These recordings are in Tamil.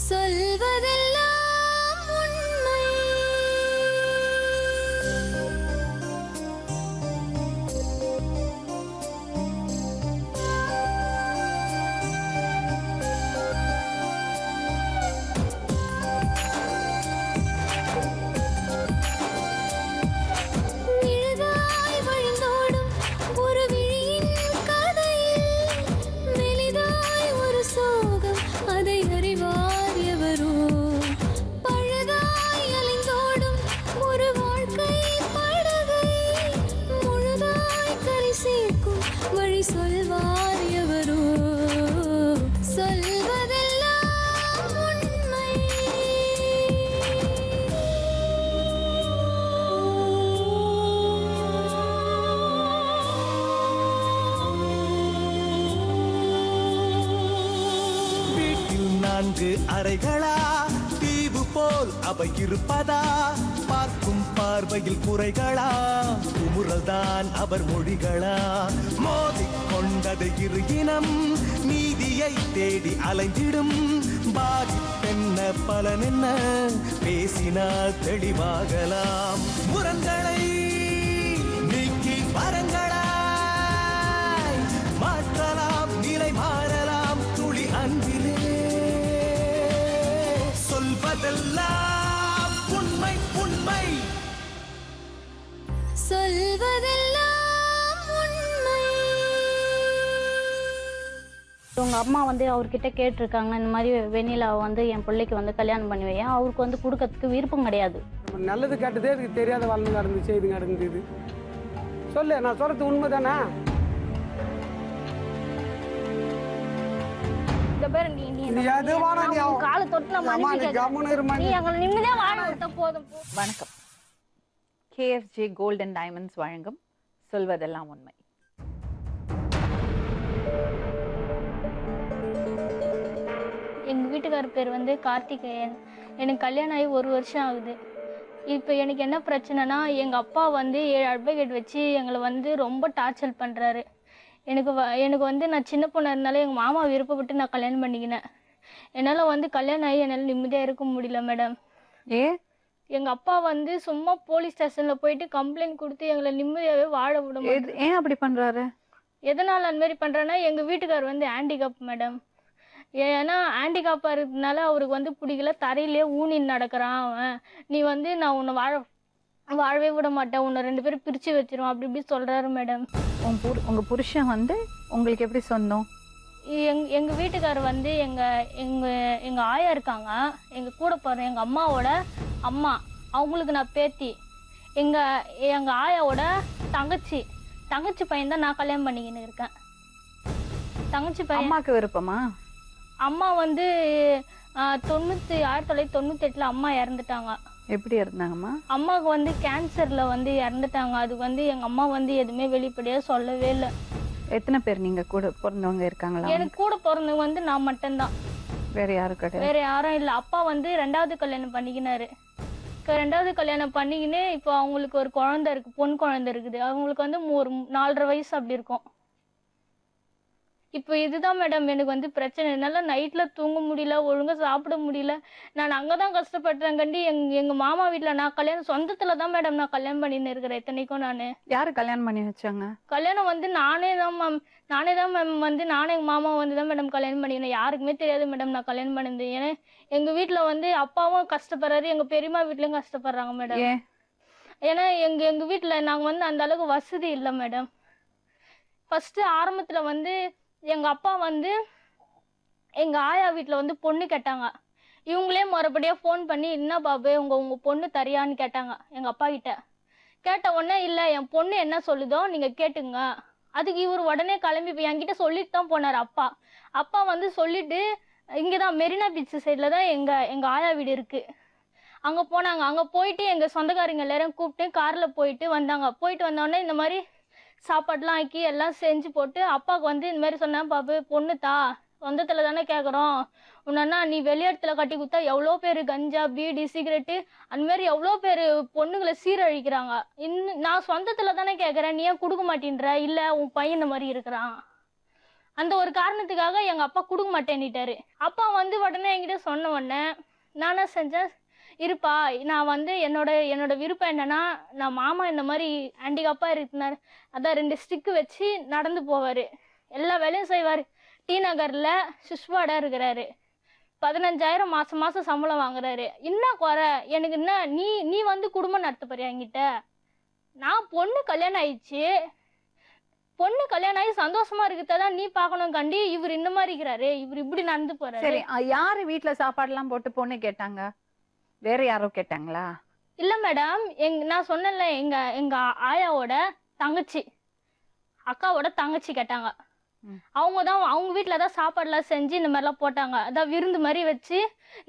சொல்வதெல்லாம் உண்மை. விழுதாய் வழிந்தோடும் ஒரு விழியின் கதையில் மெலிதாய் ஒரு சோகம், அதை அறிவார் எவரோ. பழுதாய் அலைந்தோடும் ஒரு வாழ்க்கை படகை முழுதாய் கரை சேர்க்கும் வழி சொல்வார் எவரோ. சொல்வதெல்லாம் உண்மை. வீட்டில் 4 அறைகளா, தீவு போல் அவை இருப்பதா? பார்க்கும் பார்வையில் குறைகளா, குமுறல்தான் அவர் மொழிகளா? மோதிக்கொண்டது இரு இனம், நீதியை தேடி அலைந்திடும். பாதிப்பென்ன பலனென்ன, பேசினால் தெளிவாகலாம். முரண்களை நீக்கி வரங்களாய் மாற்றலாம், நிலை மாறலாம் துளி அன்பிலே. சொல்வதெல்லாம் உண்மை உண்மை. சொல்வதெல்லாம் உண்மை. உங்க அம்மா வந்து அவர்கிட்ட கேட்டிருக்காங்க, இந்த மாதிரி வெண்ணிலா வந்து என் பிள்ளைக்கு வந்து கல்யாணம் பண்ணி வையேன். அவருக்கு வந்து கொடுக்கறதுக்கு விருப்பம் கிடையாது. நல்லது கேட்டதே எனக்கு தெரியாத வாழ்ந்து நடந்துச்சு, இது நடந்தது. சொல்லு, நான் சொல்றது உண்மைதானே? இந்த பேர் நீ காலை தொட்டு நீ எங்களை நிம்மதியா வாழ விட்ட போதும். வணக்கம். KFJ கோல்ட் அண்ட் டைமண்ட்ஸ் வழங்கும் சொல்வதெல்லாம் உண்மை. எங்க வீட்டுக்காரர் பேர் வந்து கார்த்திகேயன். எனக்கு கல்யாணம் ஆகி 1 வருஷம் ஆகுது. இப்போ எனக்கு என்ன பிரச்சனைனா, எங்கள் அப்பா வந்து 7 அட்வொகேட் வச்சு எங்களை வந்து ரொம்ப டார்ச்சர் பண்ணுறாரு. எனக்கு வந்து நான் சின்ன பொண்ணாக இருந்தாலும் எங்கள் மாமா விருப்பப்பட்டு நான் கல்யாணம் பண்ணிக்கினேன். என்னால் வந்து கல்யாணம் ஆகி என்னால் நிம்மதியாக இருக்க முடியல மேடம். எங்கள் அப்பா வந்து சும்மா போலீஸ் ஸ்டேஷனில் போயிட்டு கம்ப்ளைண்ட் கொடுத்து எங்களை நிம்மதியாகவே வாழ விட முடியும். ஏன் அப்படி பண்ணுறாரு? எதனால் அந்த மாதிரி பண்ணுறேன்னா, எங்கள் வீட்டுக்கார் வந்து ஹேண்டிகேப் மேடம். ஏன்னா ஹேண்டிகாப்பாக இருக்கிறதுனால அவருக்கு வந்து பிடிக்கல, தரையிலே ஊனின்னு நடக்கிறான் அவன். நீ வந்து நான் உன்னை வாழவே விட மாட்டேன், உன்னை 2 பேரும் பிரித்து வச்சிரும் அப்படி இப்படி சொல்கிறாரு மேடம். உங்கள் புருஷன் வந்து உங்களுக்கு எப்படி சொந்தம்? எங்கள் வீட்டுக்காரர் வந்து எங்கள் ஆயா இருக்காங்க, எங்கள் கூட போகிற எங்கள் அம்மாவோட அம்மா, அவங்களுக்கு நான் பேத்தி. எங்கள் ஆயாவோட தங்கச்சி பையன் தான் நான் கல்யாணம் பண்ணிக்கின்னு இருக்கேன். தங்கச்சி பையன். அம்மாவுக்கு விருப்பமா? அம்மா வந்து 1998 அம்மா இறந்துட்டாங்க. எப்படி இறந்தாங்கம்மா? அம்மாவுக்கு வந்து கேன்சர்ல வந்து இறந்துட்டாங்க. அது வந்து எங்க அம்மா வந்து எதுவுமே வெளிப்படையா சொல்லவே இல்லை. எத்தனை பேர் நீங்க கூட பிறந்தவங்க இருக்காங்களா? எனக்கு கூட பிறந்தவங்க வந்து நான் மட்டும்தான், வேற யாரும் கிடையாது. வேற யாரும் இல்லை. அப்பா வந்து 2வது கல்யாணம் பண்ணிக்கினாரு. 2வது கல்யாணம் பண்ணிக்கின்னு இப்போ அவங்களுக்கு ஒரு குழந்தை இருக்கு, பொன் குழந்தை இருக்குது. அவங்களுக்கு வந்து ஒரு 4.5 வயசு அப்படி இருக்கும். இப்போ இதுதான் மேடம் எனக்கு வந்து பிரச்சனை. என்னால் நைட்டில் தூங்க முடியல, ஒழுங்காக சாப்பிட முடியல. நான் அங்கே தான் கஷ்டப்படுறேன் கண்டி. எங்கள் மாமா வீட்டில் நான் கல்யாணம் சொந்தத்தில் தான் மேடம் நான் கல்யாணம் பண்ணின்னு இருக்கிறேன். இத்தனைக்கும் நான் யாரு கல்யாணம் பண்ணி வச்சாங்க? கல்யாணம் வந்து நானே தான் மேம் வந்து நானே எங்கள் மாமா வந்து தான் மேடம் கல்யாணம் பண்ணினேன். யாருக்குமே தெரியாது மேடம் நான் கல்யாணம் பண்ணியிருந்தேன். ஏன்னா எங்கள் வீட்டில் வந்து அப்பாவும் கஷ்டப்படுறாரு, எங்கள் பெரியம்மா வீட்லேயும் கஷ்டப்படுறாங்க மேடம். ஏன்னா எங்கள் வீட்டில் நாங்கள் வந்து அந்த அளவுக்கு வசதி இல்லை மேடம். ஃபஸ்ட்டு ஆரம்பத்தில் வந்து எங்கள் அப்பா வந்து எங்கள் ஆயா வீட்டில் வந்து பொண்ணு கேட்டாங்க. இவங்களே மறுபடியும் ஃபோன் பண்ணி, என்ன பாபு உங்கள் பொண்ணு தரியான்னு கேட்டாங்க எங்கள் அப்பா கிட்ட. கேட்ட உடனே, இல்லை என் பொண்ணு என்ன சொல்லுதோ நீங்கள் கேட்டுங்க. அதுக்கு இவர் உடனே கிளம்பி போய் என்கிட்ட சொல்லிட்டு தான் போனார் அப்பா. அப்பா வந்து சொல்லிட்டு இங்கே தான் மெரினா பீச் சைடில் தான் எங்கள் ஆயா வீடு இருக்குது. அங்கே போனாங்க. அங்கே போயிட்டு எங்கள் சொந்தக்காரங்க எல்லாரும் கூப்பிட்டு காரில் போயிட்டு வந்தாங்க. போயிட்டு வந்தோடனே இந்த மாதிரி சாப்பாடுலாம் ஆக்கி எல்லாம் செஞ்சு போட்டு அப்பாவுக்கு வந்து இந்த மாதிரி சொன்னேன், பாபு பொண்ணு தா, சொந்தத்தில் தானே கேட்குறோம், உன்னா நீ வெளியிடத்துல கட்டி கொடுத்தா எவ்வளோ பேர் கஞ்சா பீடி சிகரெட்டு அந்த மாதிரி எவ்வளோ பேர் பொண்ணுங்களை சீரழிக்கிறாங்க. நான் சொந்தத்தில் தானே கேட்குறேன், நீ ஏன் கொடுக்க மாட்டேன்ற? இல்லை உன் பையன் இந்த மாதிரி இருக்கிறான் அந்த ஒரு காரணத்துக்காக எங்க அப்பா கொடுக்க மாட்டேன்னுட்டாரு. அப்பா வந்து உடனே என்கிட்ட சொன்ன உடனே நான் என்ன செஞ்சேன், இருப்பா நான் வந்து என்னோட விருப்பம் என்னன்னா, நான் மாமா இந்த மாதிரி ஹேண்டிகேப்பா இருக்கிறாரு, அதான் 2 ஸ்டிக்கு வச்சு நடந்து போவாரு, எல்லா வேலையும் செய்வாரு. டி நகர்ல சுஷ்வாடா இருக்கிறாரு, 15,000 மாசம் மாசம் சம்பளம் வாங்குறாரு. என்ன குறை எனக்கு? என்ன நீ வந்து குடும்பம் நடத்த போறியா என்கிட்ட? நான் பொண்ணு கல்யாணம் ஆகி சந்தோஷமா இருக்கதான் நீ பாக்கணும் கண்டி. இவர் இந்த மாதிரி இருக்கிறாரு, இவர் இப்படி நடந்து போறாரு. சரி, யாரு வீட்டுல சாப்பாடு எல்லாம் போட்டு பொண்ணு கேட்டாங்க? வேற யாரோ கேட்டாங்களா? இல்ல மேடம், நான் சொன்னேன்ல, எங்க ஆயாவோட தங்கச்சி, அக்காவோட தங்கச்சி கேட்டாங்க. அவங்க வீட்டுலதான் சாப்பாடுலாம் செஞ்சு இந்த மாதிரிலாம் போட்டாங்க. அதான் விருந்து மாதிரி வச்சு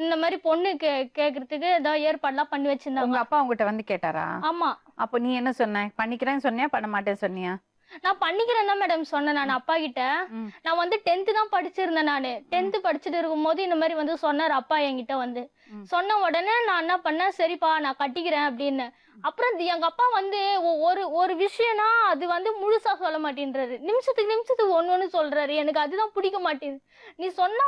இந்த மாதிரி பொண்ணு கேக்குறதுக்கு ஏதாவது ஏற்பாடுலாம் பண்ணி வச்சிருந்தாங்க. உங்க அப்பா உங்ககிட்ட வந்து கேட்டாரா? ஆமா. அப்போ நீ என்ன சொன்ன? பண்ணிக்கிறேன்னு சொன்னியா, பண்ண மாட்டேன்னு சொன்னியா? நான் பண்ணிக்கிறேன் தான் மேடம் சொன்னேன். நான் அப்பா கிட்ட நான் வந்து 10th தான் படிச்சிருந்தேன். நானு 10th படிச்சுட்டு இருக்கும் போது இந்த மாதிரி வந்து சொன்னார் அப்பா என்கிட்ட வந்து. சொன்ன உடனே நான் என்ன பண்ணேன், சரிப்பா நான் கட்டிக்கிறேன் அப்படின்னு. அப்புறம் எங்க அப்பா வந்து ஒரு விஷயம்னா அது வந்து முழுசா சொல்ல மாட்டேன்றாரு, நிமிஷத்துக்கு ஒண்ணு சொல்றாரு. எனக்கு அதுதான் பிடிக்க மாட்டேங்குது. நீ சொன்னா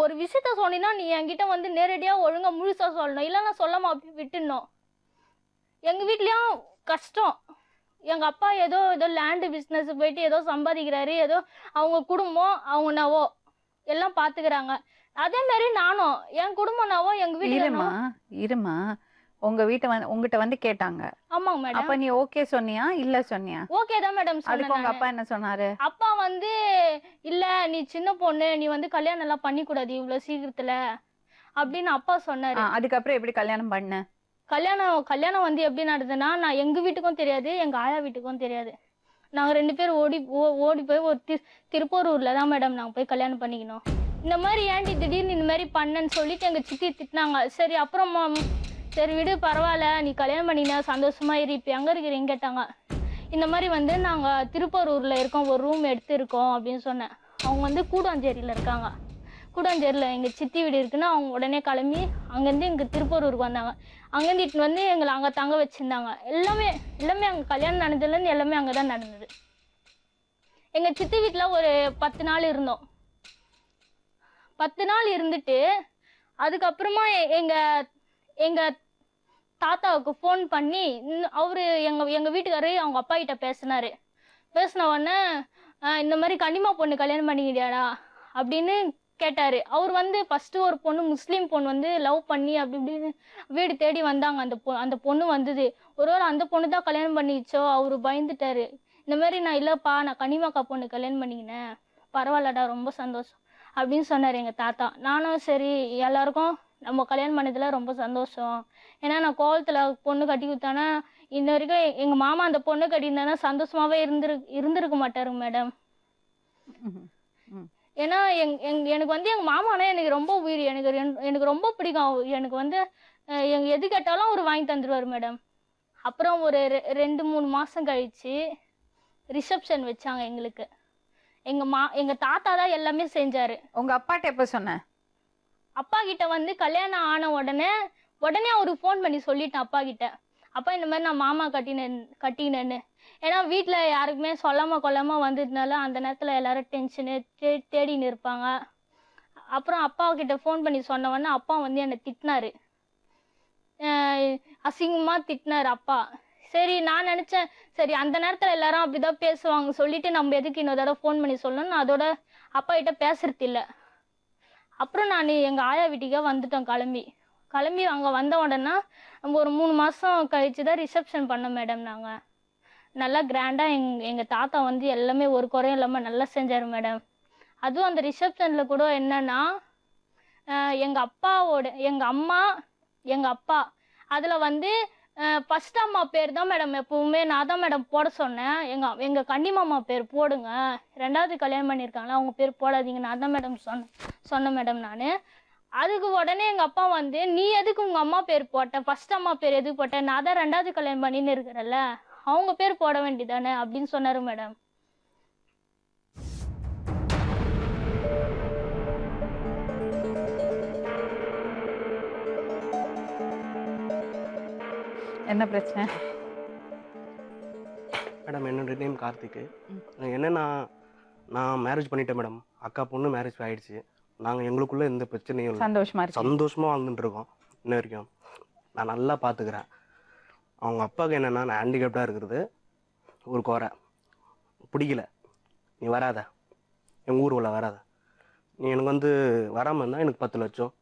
ஒரு விஷயத்த சொன்னீங்கன்னா நீ என்கிட்ட வந்து நேரடியா ஒழுங்கா முழுசா சொல்லணும், இல்லைன்னா சொல்லாம அப்படி விட்டுடணும். எங்க வீட்லயும் கஷ்டம். எங்க அப்பா ஏதோ லேண்டு பிசினஸ் போயிட்டு ஏதோ சம்பாதிக்கிறாரு, ஏதோ அவங்க குடும்பம் அவங்க நாவோ எல்லாம் பாத்துக்கிறாங்க. அதே மாதிரி நானும் என் குடும்பம் நாவோ எங்க வீட்டுல. இருமா, உங்க உங்ககிட்ட வந்து கேட்டாங்க. ஆமாங்க மேடம். அப்ப நீ ஓகே சொன்னியா இல்ல சொன்னியா? ஓகே தான் மேடம். அதுக்கு உங்க அப்பா என்ன சொன்னாரு? அப்பா வந்து இல்ல நீ சின்ன பொண்ணு, நீ வந்து கல்யாணம் எல்லாம் பண்ணி கூடாது இவ்வளவு சீக்கிரத்துல அப்படின்னு அப்பா சொன்னாரு. அதுக்கப்புறம் எப்படி கல்யாணம் பண்ண? கல்யாணம் வந்து எப்படி நடந்ததுன்னா, நான் எங்க வீட்டுக்கும் தெரியாது, எங்க ஆயா வீட்டுக்கும் தெரியாது. நாங்க 2 பேரும் ஓடி போய் ஒரு திருப்பூரூர்ல தான் மேடம் நாங்க போய் கல்யாணம் பண்ணிக்கணும். இந்த மாதிரி ஏன்டி திடீர்னு இந்த மாதிரி பண்ணன்னு சொல்லிட்டு எங்க சித்தி திட்டினாங்க. சரி அப்புறம் சரி விடு பரவாயில்ல, நீ கல்யாணம் பண்ணினா சந்தோஷமா இரு, இப்ப எங்க இருக்கிறீங்க கேட்டாங்க. இந்த மாதிரி வந்து நாங்க திருப்பூரூர்ல இருக்கோம், ஒரு ரூம் எடுத்து இருக்கோம் அப்படின்னு சொன்னேன். அவங்க வந்து கூடாஞ்சேரியில இருக்காங்க. கூடாஞ்சேரியில எங்க சித்தி வீடு இருக்குன்னு அவங்க உடனே கிளம்பி அங்கேருந்து எங்க திருப்பூரூருக்கு வந்தாங்க. அங்கேருந்து இட்டு வந்து எங்களை அங்கே தங்க வச்சிருந்தாங்க. எல்லாமே அங்கே கல்யாணம் நடந்ததுலேருந்து எல்லாமே அங்கே தான் நடந்தது. எங்கள் சித்தி வீட்டில் ஒரு 10 நாள் இருந்தோம். 10 நாள் இருந்துட்டு அதுக்கப்புறமா எங்கள் தாத்தாவுக்கு ஃபோன் பண்ணி அவரு எங்கள் வீட்டுக்காரரு அவங்க அப்பா கிட்ட பேசினாரு. பேசின உடனே இந்த மாதிரி கன்னிமா பொண்ணு கல்யாணம் பண்ணிக்கிட்டியாடா அப்படின்னு கேட்டாரு. அவர் வந்து ஃபர்ஸ்ட் ஒரு பொண்ணு, முஸ்லீம் பொண்ணு வந்து லவ் பண்ணி அப்படி இப்படின்னு வீடு தேடி வந்தாங்க. அந்த பொண்ணு வந்தது. ஒருவேளை அந்த பொண்ணு தான் கல்யாணம் பண்ணிச்சோ, அவரு பயந்துட்டாரு. இந்த மாதிரி நான் இல்லப்பா நான் கனிமாக்கா பொண்ணு கல்யாணம் பண்ணிக்கினேன், பரவாயில்லடா ரொம்ப சந்தோஷம் அப்படின்னு சொன்னார் எங்க தாத்தா. நானும் சரி எல்லாருக்கும் நம்ம கல்யாணம் பண்ணதுல ரொம்ப சந்தோஷம், ஏன்னா நான் கோவத்துல பொண்ணு கட்டி கொடுத்தானா இன்ன வரைக்கும் எங்க மாமா அந்த பொண்ணு கட்டியிருந்தானா சந்தோஷமாவே இருந்திருக்க மாட்டாருங்க மேடம். ஏன்னா எனக்கு வந்து எங்க மாமானா எனக்கு ரொம்ப உயிர், எனக்கு ரொம்ப பிடிக்கும். எனக்கு வந்து எது கேட்டாலும் அவர் வாங்கி தந்துடுவார் மேடம். அப்புறம் ஒரு 2-3 மாசம் கழிச்சு ரிசப்ஷன் வச்சாங்க எங்களுக்கு. எங்க தாத்தா தான் எல்லாமே செஞ்சாரு. உங்க அப்பாட்ட எப்ப சொன்ன? அப்பா கிட்ட வந்து கல்யாணம் ஆன உடனே அவரு ஃபோன் பண்ணி சொல்லிட்டேன் அப்பா கிட்ட. அப்பா இந்த மாதிரி நான் மாமா கட்டினேன்னு. ஏன்னா வீட்டுல யாருக்குமே சொல்லாம கொள்ளாம வந்ததுனால அந்த நேரத்துல எல்லாரும் டென்ஷனு தேடின்னு இருப்பாங்க. அப்புறம் அப்பா கிட்ட ஃபோன் பண்ணி சொன்ன உடனே அப்பா வந்து என்னை திட்டினாரு, அசிங்கமா திட்டினாரு அப்பா. சரி நான் நினைச்சேன் சரி அந்த நேரத்துல எல்லாரும் அப்படிதான் பேசுவாங்க சொல்லிட்டு நம்ம எதுக்கு இன்னொரு தடவை ஃபோன் பண்ணி சொல்லணும், நான் அதோட அப்பா கிட்ட பேசுறது இல்லை. அப்புறம் நான் எங்க ஆயா வீட்டுக்கே வந்துட்டோம். கிளம்பி அங்க வந்த உடனே நம்ம ஒரு 3 மாசம் கழிச்சுதான் ரிசப்ஷன் பண்ணோம் மேடம். நாங்க நல்லா கிராண்டா எங்க தாத்தா வந்து எல்லாமே ஒரு குறையும் இல்லாம நல்லா செஞ்சாரு மேடம். அதுவும் அந்த ரிசப்ஷன்ல கூட என்னன்னா எங்க அம்மா எங்க அப்பா அதுல வந்து ஃபர்ஸ்ட் அம்மா பேர் தான் மேடம் எப்பவுமே நான் தான் மேடம் போட சொன்னேன். எங்க கன்னிமாமா பேர் போடுங்க, 2வது கல்யாணம் பண்ணியிருக்காங்களா அவங்க பேர் போடாதீங்க, நான் தான் மேடம் சொன்னேன் மேடம் நான். அதுக்கு உடனே எங்க அப்பா வந்து நீ எதுக்கு உங்க அம்மா பேர் போட்ட, ஃபர்ஸ்ட் அம்மா பேர் எதுக்கு போட்ட, நான் தான் 2வது கல்யாணம் பண்ணின்னு இருக்கிறேன்ல அவங்க பேர் போட வேண்டியதானே அப்படின்னு சொன்னாரு மேடம். என்ன பிரச்சனை மேடம்? என்னோட நேம் கார்த்திக். என்னன்னா நான் மேரேஜ் பண்ணிட்டேன் மேடம். அக்கா பொண்ணு மேரேஜ் ஆயிடுச்சு. நாங்கள் எங்களுக்குள்ள எந்த பிரச்சனையும் இல்லை, சந்தோஷமா இருக்கு. சந்தோஷமாக வாழ்ந்துட்டு இருக்கோம் இன்ன வரைக்கும். நான் நல்லா பார்த்துக்கிறேன். அவங்க அப்பாவுக்கு என்னென்னா, நான் ஹேண்டிகேப்டாக இருக்கிறது ஒரு குறை. பிடிக்கல, நீ வராத, எங்கள் ஊர் உள்ள வராத, நீ எனக்கு வந்து வராமல் இருந்தால் எனக்கு 10 லட்சம்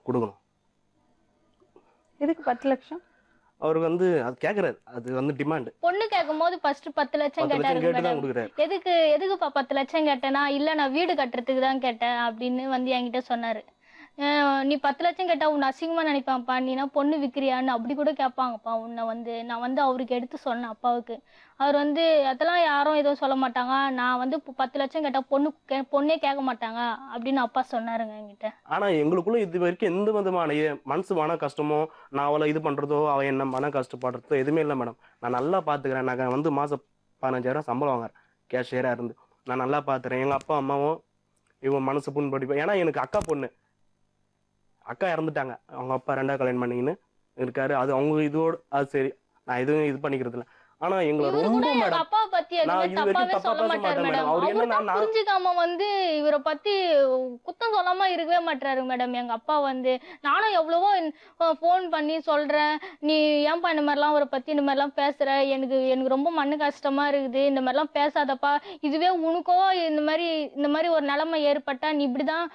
கொடுக்கணும். எதுக்கு 10 லட்சம்? அவருக்கு வந்து அது கேட்குறாரு, அது வந்து டிமாண்டு. பொண்ணு கேட்கும் போது ஃபர்ஸ்ட் 10 லட்சம் 10 லட்சம் கேட்டாரு கேட்டு தான் மேடம். கொடுக்குறாரு. எதுக்குப்பா 10 லட்சம் கேட்டேனா, இல்ல நான் வீடு கட்டுறதுக்கு தான் கேட்டேன் அப்படின்னு வந்து என்கிட்ட சொன்னாரு. நீ 10 லட்சம் கேட்டா உன்னை அசிங்கமா நினைப்பான்ப்பா, நீனா பொண்ணு விற்கிறியான்னு அப்படி கூட கேட்பாங்கப்பா உன்னை வந்து. நான் வந்து அவருக்கு எடுத்து சொன்னேன் அப்பாவுக்கு. அவர் வந்து அதெல்லாம் யாரும் எதுவும் சொல்ல மாட்டாங்க, நான் வந்து 10 லட்சம் கேட்டா பொண்ணே கேட்க மாட்டாங்க அப்படின்னு அப்பா சொன்னாருங்க என்கிட்ட. ஆனால் எங்களுக்குள்ள இது வரைக்கும் எந்த விதமான மனசு மன கஷ்டமோ, நான் அவளை இது பண்ணுறதோ, அவள் என்ன மன கஷ்டப்படுறதோ எதுவுமே இல்லை மேடம். நான் நல்லா பார்த்துக்கிறேன். நான் வந்து மாதம் 15,000 சம்பளம் வாங்குறேன் கேஷியராக இருந்து. நான் நல்லா பார்த்துக்கிறேன். எங்கள் அப்பா அம்மாவும் இவன் மனசு புண்படிப்பேன். ஏன்னா எனக்கு அக்கா பொண்ணு, அக்கா இறந்துட்டாங்க. அவங்க அப்பா 2வது கல்யாணம் பண்ணிக்கின்னு இருக்காரு. அது அவங்க இதோடு அது சரி, நான் எதுவும் இது பண்ணிக்கிறது இல்லை. ஆனா எங்களை இவரு ரொம்ப கூட எங்க மேடம், அப்பா பத்தி நான் எதுவுமே இது வரைக்கும் தப்பாவே தப்பா சொல்ல பேச மாட்டாரு மாட்டேன் மேடம். மேடம். அவர் அவரு என்னன்னா, தான் புரிஞ்சுக்காம வந்து இவரை பத்தி குத்தம் சொல்லாம இருக்கவே மாட்டாரு மேடம் எங்க அப்பா வந்து. நானும் எவ்வளவோ ஃபோன் பண்ணி சொல்றேன், நீ ஏன்பா இந்த மாதிரிலாம் அவரை பத்தி இந்த மாதிரிலாம் பேசுற, எனக்கு ரொம்ப மண்ணு கஷ்டமா இருக்குது, இந்த மாதிரிலாம் பேசாதப்பா, இதுவே உனக்கோ இந்த மாதிரி ஒரு நிலைமை ஏற்பட்டா நீ இப்படிதான்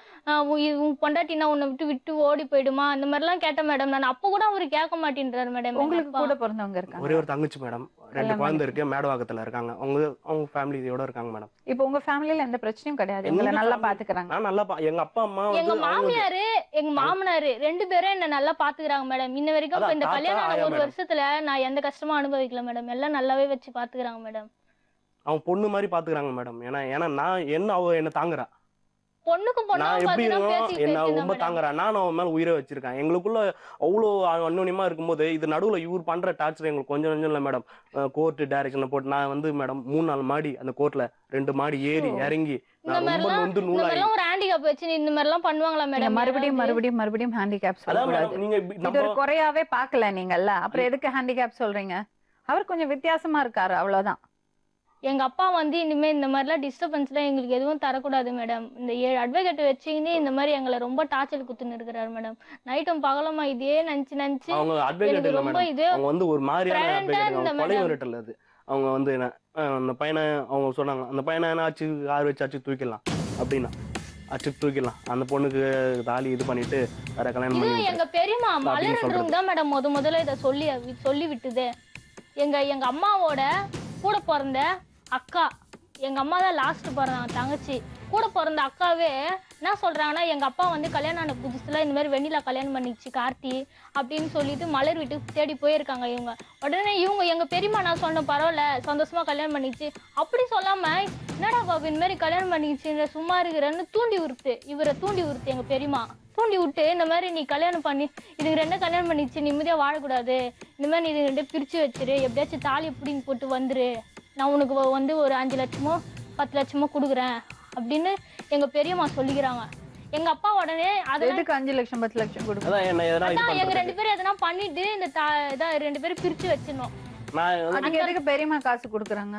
உன் பொண்டாட்டினா உன்னை விட்டு ஓடி போயிடுமா, இந்த மாதிரிலாம் கேட்டேன் மேடம். நான் அப்ப கூட அவரு கேட்க மாட்டேன்றாரு மேடம். உங்களுக்கு கூட பிறந்தவங்க இருக்காங்க? ஒரே ஒரு தங்கச்சி மேடம், 2 குழந்தை இருக்கு, மேடவாக்கத்துல இருக்காங்க. அவங்க ஃபேமிலியோட இருக்காங்க மேடம். இப்போ உங்க ஃபேமிலில எந்த பிரச்சனையும் கிடையாது, உங்களை நல்லா பாத்துக்கறாங்க? நான் நல்லா எங்க அப்பா அம்மா எங்க வந்து மாமியாரு எங்க மாமனாரு 2 பேரும் என்ன நல்லா பாத்துக்கிறாங்க மேடம். இன்ன வரைக்கும் இப்ப இந்த அதான் கல்யாணம் ஆன தாத்தா, ஒரு ஆயா வருஷத்துல நான் எந்த கஷ்டமும் அனுபவிக்கல மேடம். எல்லாம் நல்லாவே வச்சு பாத்துக்கிறாங்க மேடம். அவன் பொண்ணு மாதிரி பாத்துக்கிறாங்க மேடம். ஏன்னா நான் அவ என்ன தாங்குறா, பொண்ணுக்கும் நான் பொண்ணும் எப்படி பாத்தீங்கன்னா இருக்கோம், என்ன ரொம்ப பேசிட்டு தாங்குறா. நானும் அவன் மேல உயிரை வச்சிருக்கேன். எங்களுக்குள்ள அவ்வளோ அந்யோன்யமா இருக்கும்போது இது நடுவுல இவர் பண்ற டார்ச்சர் எங்களுக்கு கொஞ்சம் இல்லை மேடம். கோர்ட் டைரக்ஷன்ல போட்டு நான் வந்து மேடம் 3-4 மாடி அந்த கோர்ட்ல 2 மாடி ஏறி இறங்கி இந்த நான் ரொம்ப மாதிரிலாம் நொந்து இந்த நூலாகி. மாதிரிலாம் ஒரு ஹேண்டிகேப் வச்சு நீ இந்த மாதிரிலாம் பண்ணுவாங்களா மேடம்? மறுபடியும் ஹேண்டிகேப் அதான் சொல்லக்கூடாது. மேடம், நீங்க இது ஒரு குறையாவே பார்க்கல நீங்கல்ல, அப்புறம் எதுக்கு ஹேண்டிகேப் சொல்றீங்க? அவர் கொஞ்சம் வித்தியாசமா இருக்காரு, அவ்வளவுதான். எங்க அப்பா வந்து இனிமே இந்த மாதிரிலாம் டிஸ்டர்பன்ஸ்லாம் எங்களுக்கு எதுவும் தரக்கூடாது மேடம். இந்த 7 அட்வொகேட் வச்சுக்கினே இந்த மாதிரி எங்களை ரொம்ப டார்ச்சர் குத்துன்னு இருக்கிறாரு மேடம். நைட்டும் பகலமா இதே நினைச்சு அவங்க அட்வொகேட் எனக்கு இல்ல ரொம்ப மேடம், இது அவங்க வந்து ஒரு மாதிரியான friend ஆ அட்வொகேட். இருந்த அவங்க கொலை madam. மிரட்டல் அது. அவங்க வந்து என்ன அந்த பையனை அவங்க சொன்னாங்க, அந்த பையனை ஆச்சு கார் வச்சு அச்சு தூக்கிடலாம் அப்படின்னா அச்சு தூக்கிடலாம், அந்த பொண்ணுக்கு தாலி இது பண்ணிட்டு வேற கல்யாணம் இது பண்ணி எங்க பெரியம்மா அப்படின்னு மலர்ன்றவங்க தான் மேடம் முதல்ல இதை சொல்லி விட்டுது. எங்க அம்மாவோட கூட பிறந்த அக்கா, எங்க அம்மா தான் லாஸ்ட் பிறந்தாங்க தங்கச்சி. கூட பிறந்த அக்காவே என்ன சொல்றாங்கன்னா, எங்க அப்பா வந்து கல்யாணம் ஆன புதுசுல இந்த மாதிரி வெண்ணிலா கல்யாணம் பண்ணிச்சு கார்த்தி அப்படின்னு சொல்லிட்டு மலர் வீட்டுக்கு தேடி போயிருக்காங்க இவங்க. உடனே இவங்க எங்க பெரியம்மா நான் சொன்ன பரவாயில்ல சந்தோஷமா கல்யாணம் பண்ணிச்சு அப்படி சொல்லாம, என்னடா பாபு இந்த மாதிரி கல்யாணம் பண்ணிச்சு சும்மா இருக்கிறேன்னு இவரை தூண்டி உறுத்து எங்க பெரியம்மா தூண்டி விட்டு, இந்த மாதிரி நீ கல்யாணம் பண்ணி இதுக்கு 2 கல்யாணம் பண்ணிச்சு, நிம்மதியா வாழக்கூடாது, இந்த மாதிரி நீ இது 2 பிரிச்சு வச்சிரு, எப்படியாச்சும் தாலி பிடிங்கி போட்டு வந்துரு, நான் உனக்கு வந்து ஒரு 5 லட்சமோ 10 லட்சமோ கொடுக்குறேன் அப்படின்னு எங்க பெரியம்மா சொல்லிக்கிறாங்க. எங்க அப்பா உடனே எதுக்கு 5 லட்சம் 10 லட்சம் கொடுக்கும்? அதான் என்ன எதனா இது எங்க பண்றது. 2 பேரும் எதனா பண்ணிட்டு இந்த 2 பேரும் பிரிச்சு வச்சிடணும். நான் வந்து அதுக்கு எதுக்கு பெரியம்மா காசு கொடுக்குறாங்க?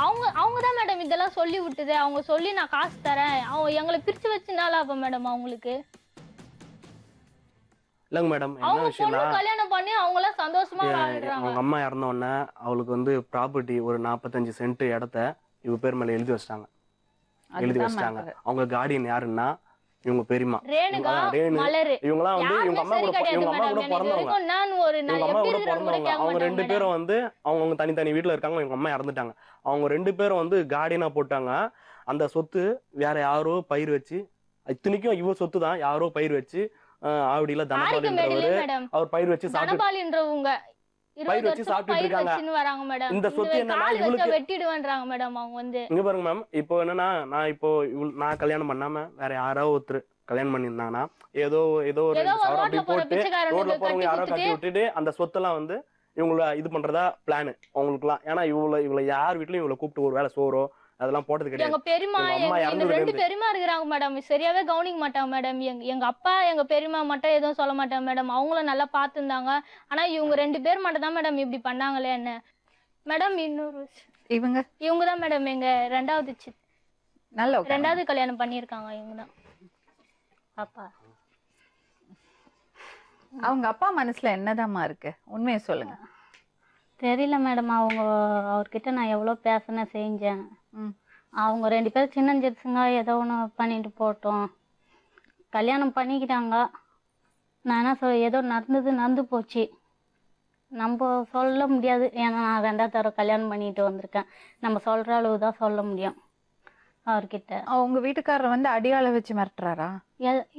அவங்க தான் மேடம் இதெல்லாம் சொல்லி விட்டுது. அவங்க சொல்லி நான் காசு தரேன், அவங்க எங்களை பிரிச்சு வச்சுனால அப்ப மேடம் அவங்களுக்கு இல்லைங்க மேடம், என்ன அவங்க விஷயம்னா பொண்ணு கல்யாணம் பண்ணி அவங்க எல்லாம் சந்தோஷமா வாழ்றாங்க. அவங்க அம்மா இறந்த உடனே அவளுக்கு வந்து ப்ராப்பர்ட்டி ஒரு 45 சென்ட் இடத்த இவ பேர் மேல எழுதி வச்சிட்டாங்க. அவங்க கார்டியன் யாருன்னா இவங்க பெரியம்மா ரேணுகா மலரு இவங்கலாம் வந்து இவங்க அம்மா கூட பிறந்தவங்க. நான் ஒரு இவங்க அம்மா கூட பிறந்தவங்க. அவங்க 2 பேரும் வந்து அவங்க தனித்தனி வீட்டுல இருக்காங்க. இவங்க அம்மா இறந்துட்டாங்க. அவங்க 2 பேரும் வந்து கார்டியனா போட்டாங்க. அந்த சொத்து வேற யாரோ பயிர் வச்சு, இத்தனைக்கும் இவ சொத்து தான் யாரோ பயிர் வச்சு ஆவடியில தனபாலின்றவரு அவர் பயிர் வச்சு தனபாலின்றவங்க பயிர் வச்சு சாப்பிட்டு இருக்காங்க. இந்த சொத்து என்னன்னா இவளுக்கு வெட்டிடுவான்றாங்க மேடம் அவங்க வந்து. இங்க பாருங்க மேம், இப்போ என்னன்னா நான் கல்யாணம் பண்ணாம வேற யாரோ ஒருத்தர் கல்யாணம் பண்ணியிருந்தாங்கன்னா ஏதோ ஒரு அப்படி போட்டு ரோட்ல போறவங்க யாரோ கட்டி விட்டுட்டு அந்த சொத்தெல்லாம் வந்து இவங்கள இது பண்றதா பிளான் அவங்களுக்குலாம். ஏன்னா இவளை யார் வீட்லயும் இவளை கூப்பிட்டு ஒரு வேலை சோறோ அதெல்லாம் போட்டது கிடையாது. எங்க பெரியம்மா 2 பெரியம்மா இருக்கிறாங்க மேடம், சரியாவே கவனிக்க மாட்டாங்க மேடம். எங்க அப்பா எங்க பெரியம்மா மட்டும் எதுவும் சொல்ல மாட்டாங்க மேடம், அவங்களும் நல்லா பாத்துருந்தாங்க. ஆனா இவங்க 2 பேர் மட்டும் தான் மேடம் இப்படி பண்ணாங்களே என்ன மேடம். இன்னொரு இவங்க தான் மேடம் எங்க 2வது நல்ல okay. ரெண்டாவது கல்யாணம் பண்ணியிருக்காங்க இவங்க தான் பாப்பா. அவங்க அப்பா மனசுல என்னதாம்மா இருக்கு, உண்மையை சொல்லுங்க. தெரியல மேடம், அவர்கிட்ட நான் எவ்வளோ பேசினேன் செஞ்சேன். ம். அவங்க 2 பேரும் சின்னஞ்சிருச்சுங்க, ஏதோ ஒன்று பண்ணிட்டு போட்டோம். கல்யாணம் பண்ணிக்கிட்டாங்க. நான் என்ன ஏதோ நடந்து போச்சு. நம்ம சொல்ல முடியாது, ஏன்னா நான் 2வது தடவை கல்யாணம் பண்ணிட்டு வந்திருக்கேன். நம்ம சொல்கிற அளவு தான் சொல்ல முடியும் அவர்கிட்ட. உங்க வீட்டுக்காரர் வந்து அடியாள வச்சு மிரட்டுறாரா?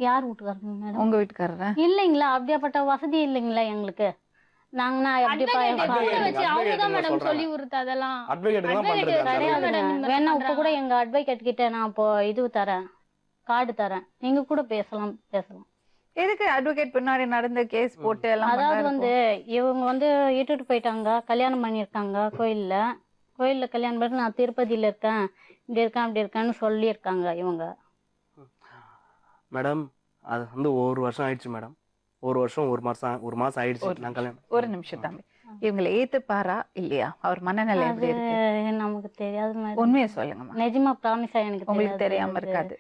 யார் வீட்டுக்காரங்க மேடம்? உங்க வீட்டுக்காரரா? இல்லைங்களா, அப்படியாப்பட்ட வசதி இல்லைங்களா எங்களுக்கு. நாங்கன்னா எப்படி அவங்க தான் மேடம் சொல்லி கொடுத்து அதெல்லாம் அட்வொகேட்டுக்கு தான் பண்றது. கிடையாது. வேணா இப்ப கூட எங்க அட்வொகேட் கிட்ட நான் இப்போ இது தரேன், கார்டு தரேன், நீங்க கூட பேசலாம். எதுக்கு அட்வொகேட் பின்னாடி நடந்த கேஸ் போட்டு எல்லாம் அதாவது வந்து இவங்க வந்து இட்டுட்டு போயிட்டாங்க, கல்யாணம் பண்ணியிருக்காங்க கோயில்ல கல்யாணம் பண்ணி நான் திருப்பதியில இருக்கேன், இப்படி இருக்கேன் அப்படி இருக்கேன்னு சொல்லியிருக்காங்க இவங்க. மேடம் அது வந்து 1 வருஷம் ஆயிடுச்சு மேடம். 1 வருஷம் 1 மாசம் ஆயிடுச்சு நான் கல்யாணம். ஒரு நிமிஷம் தம்பி, இவங்களை ஏத்துப்பாரா இல்லையா? அவர் மனநிலை எப்படி இருக்கு நமக்கு தெரியாது மேடம். உண்மையை சொல்லுங்கம்மா. நிஜமா ப்ராமிஸா எனக்கு உங்களுக்கு தெரியாம இருக்காது.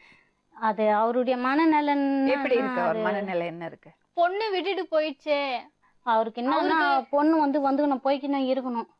அது அவருடைய மனநிலை எப்படி இருக்கு, அவர் மனநிலை என்ன இருக்கு? பொண்ணு விட்டுட்டு போயிடுச்சே. அவருக்கு என்னன்னா பொண்ணு வந்து நான் போய்க்கின்னு இருக்கணும்.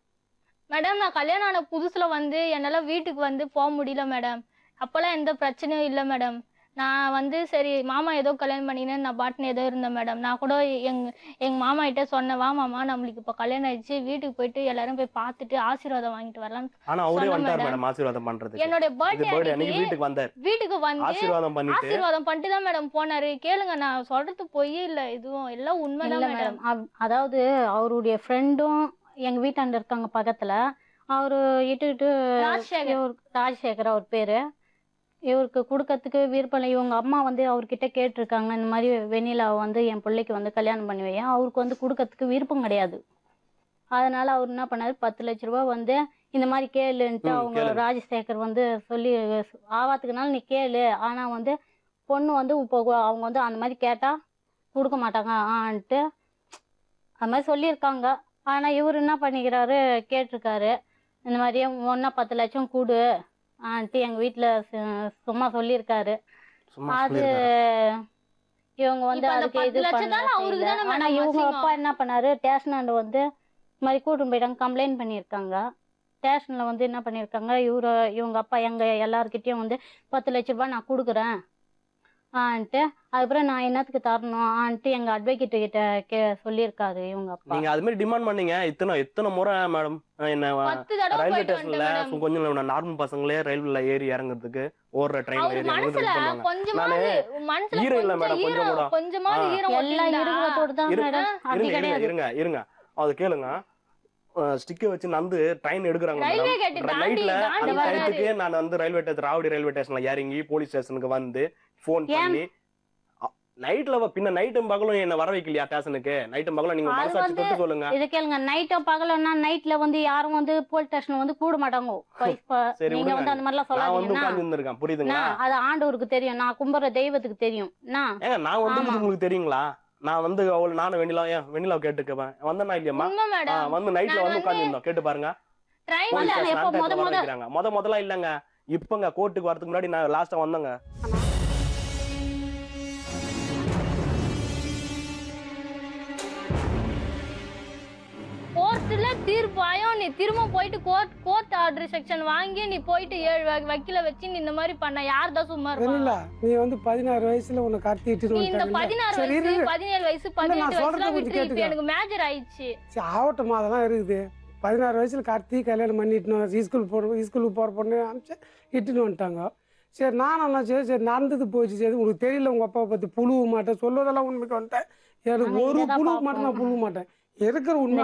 மேடம் நான் கல்யாணம் ஆன புதுசுல வந்து என்னால வீட்டுக்கு வந்து போக முடியல மேடம். அப்பெல்லாம் எந்த பிரச்சனையும் இல்லை மேடம். நான் வந்து சரி மாமா ஏதோ கல்யாணம் பண்ணினேன், நான் பாட்டுன்னு ஏதோ இருந்தேன் மேடம். நான் கூட எங்க மாமா கிட்ட சொன்னேன், வா மாமா நம்மளுக்கு இப்ப கல்யாணம் ஆயிடுச்சு, வீட்டுக்கு போயிட்டு எல்லாரும் போய் பார்த்துட்டு ஆசீர்வாதம் வாங்கிட்டு வரலாம். ஆனா அவரே வந்தார் மேடம் ஆசீர்வாதம் பண்றதுக்கு. என்னோட பர்த்டே அன்னைக்கு வீட்டுக்கு வந்தார். வீட்டுக்கு வந்து ஆசீர்வாதம் பண்ணிட்டு தான் மேடம் போனாரு. கேளுங்க, நான் சொல்றது பொய்யே இல்ல, இதுவும் எல்லாம் உண்மைதான் மேடம். அதாவது அவருடைய ஃப்ரெண்டும் எங்க வீட்டாண்ட இருக்காங்க பக்கத்துல. அவரு இட்டுக்கிட்டு ராஜசேகர் அவர் பேரு. இவருக்கு கொடுக்கறதுக்கு விருப்பம் இல்லை. இவங்க அம்மா வந்து அவர்கிட்ட கேட்டிருக்காங்க, இந்த மாதிரி வெண்ணிலாவை வந்து என் பிள்ளைக்கு வந்து கல்யாணம் பண்ணி வையேன். அவருக்கு வந்து கொடுக்கறதுக்கு விருப்பம் கிடையாது. அதனால அவர் என்ன பண்ணாரு, 10 லட்ச ரூபா வந்து இந்த மாதிரி கேளுன்ட்டு அவங்க ராஜசேகர் வந்து சொல்லி, ஆவாத்துக்குனால நீ கேளு, ஆனா வந்து பொண்ணு வந்து இப்போ அவங்க வந்து அந்த மாதிரி கேட்டா கொடுக்க மாட்டாங்க ஆன்ட்டு அது மாதிரி சொல்லியிருக்காங்க. ஆனா இவர் என்ன பண்ணிக்கிறாரு, கேட்டிருக்காரு இந்த மாதிரியே ஒன்னா 10 லட்சம் கூடு ஆன்ட்டு எங்க வீட்டுல சும்மா சொல்லியிருக்காரு. அது இவங்க வந்து அதுக்கு இது பண்ண. ஆனா இவங்க அப்பா என்ன பண்ணாரு, ஸ்டேஷனாண்ட வந்து இந்த மாதிரி கூட்டிட்டு போயிட்டாங்க, கம்ப்ளைண்ட் பண்ணியிருக்காங்க. ஸ்டேஷன்ல வந்து என்ன பண்ணியிருக்காங்க, இவங்க அப்பா எங்க எல்லாருக்கிட்டையும் வந்து 10 லட்ச ரூபாய் நான் கொடுக்குறேன் ஆன்ட்டு, அதுக்கப்புறம் நான் என்னத்துக்கு தரணும் ஆன்ட்டு எங்க அட்வொகேட் கிட்ட சொல்லியிருக்காரு இவங்க அப்பா. நீங்க அது மாதிரி டிமாண்ட் பண்ணீங்க எத்தனை முறை மேடம்? என்ன ரயில்வே ஸ்டேஷன்ல கொஞ்சம் நார்மல் பசங்களே ரயில்வேல ஏறி இறங்குறதுக்கு ஓடுற ட்ரெயின் ஏறி இறங்குறதுக்கு நானு ஈரம் இல்ல மேடம், இருங்க அது கேளுங்க. ஸ்டிக்கை வச்சு நந்து ட்ரெயின் எடுக்கிறாங்க நைட்ல. அந்த டயத்துக்கு நான் வந்து ரயில்வே ஸ்டேஷன் ராவடி ரயில்வே ஸ்டேஷன்ல இறங்கி போலீஸ் ஸ்டேஷனுக்கு வந்து போன் பண்ணி நைட்ல பின்ன நைட்டும் பகலும் என்ன வர வைக்கலையா ஸ்டேஷனுக்கு? நைட்டும் பகலும் நீங்க மனசாட்சி தொட்டு சொல்லுங்க. இது கேளுங்க, நைட்டும் பகலன்னா நைட்ல வந்து யாரும் வந்து போலீஸ் ஸ்டேஷன் வந்து கூட மாட்டாங்க. நீங்க வந்து அந்த மாதிரி எல்லாம் சொல்லாதீங்க. புரியுதுங்களா? அது ஆண்டவருக்கு தெரியும், நான் கும்பிடுற தெய்வத்துக்கு தெரியும். நான் வந்து உங்களுக்கு தெரியுங்களா? நான் வந்து நானும் வெண்ணிலா கேட்டுக்கேன் வந்தேன்னா இல்லையம்மா வந்து நைட்ல வந்து உட்காந்துருந்தோம், கேட்டு பாருங்க. முதல்ல இல்லங்க, இப்பங்க கோர்ட்டுக்கு வரதுக்கு முன்னாடி நான் லாஸ்டா வந்தேங்க. கோர்ட்ல தீர்ப்பாயும் நீ திரும்ப போயிட்டு கோர்ட் ஆர்டர் செக்ஷன் வாங்கி நீ போயிட்டு 7 வக்கீல வச்சு நீ இந்த மாதிரி பண்ண யார் தான் சும்மா இருப்பா? நீ வந்து 16 வயசுல உன்னை கடத்திட்டு இந்த 16 வயசு 17 வயசு 18 வயசுல விட்டு எனக்கு மேஜர் ஆயிடுச்சு. ஆவட்டமா அதெல்லாம் இருக்குது. 16 வயசுல கடத்தி கல்யாணம் பண்ணிட்டு ஸ்கூலுக்கு போற பொண்ணு அனுப்பிச்சு இட்டுன்னு வந்துட்டாங்க. சரி நான் என்ன சரி நடந்தது போச்சு. சரி உங்களுக்கு தெரியல உங்க அப்பாவை பத்தி புழுவ மாட்டேன், சொல்லுவதெல்லாம் உண்மைக்கு வந்துட்டேன். எனக்கு ஒரு புழுவ மாட்டேன், நான் புழுவ மாட்டேன், இருக்கிற உண்மை.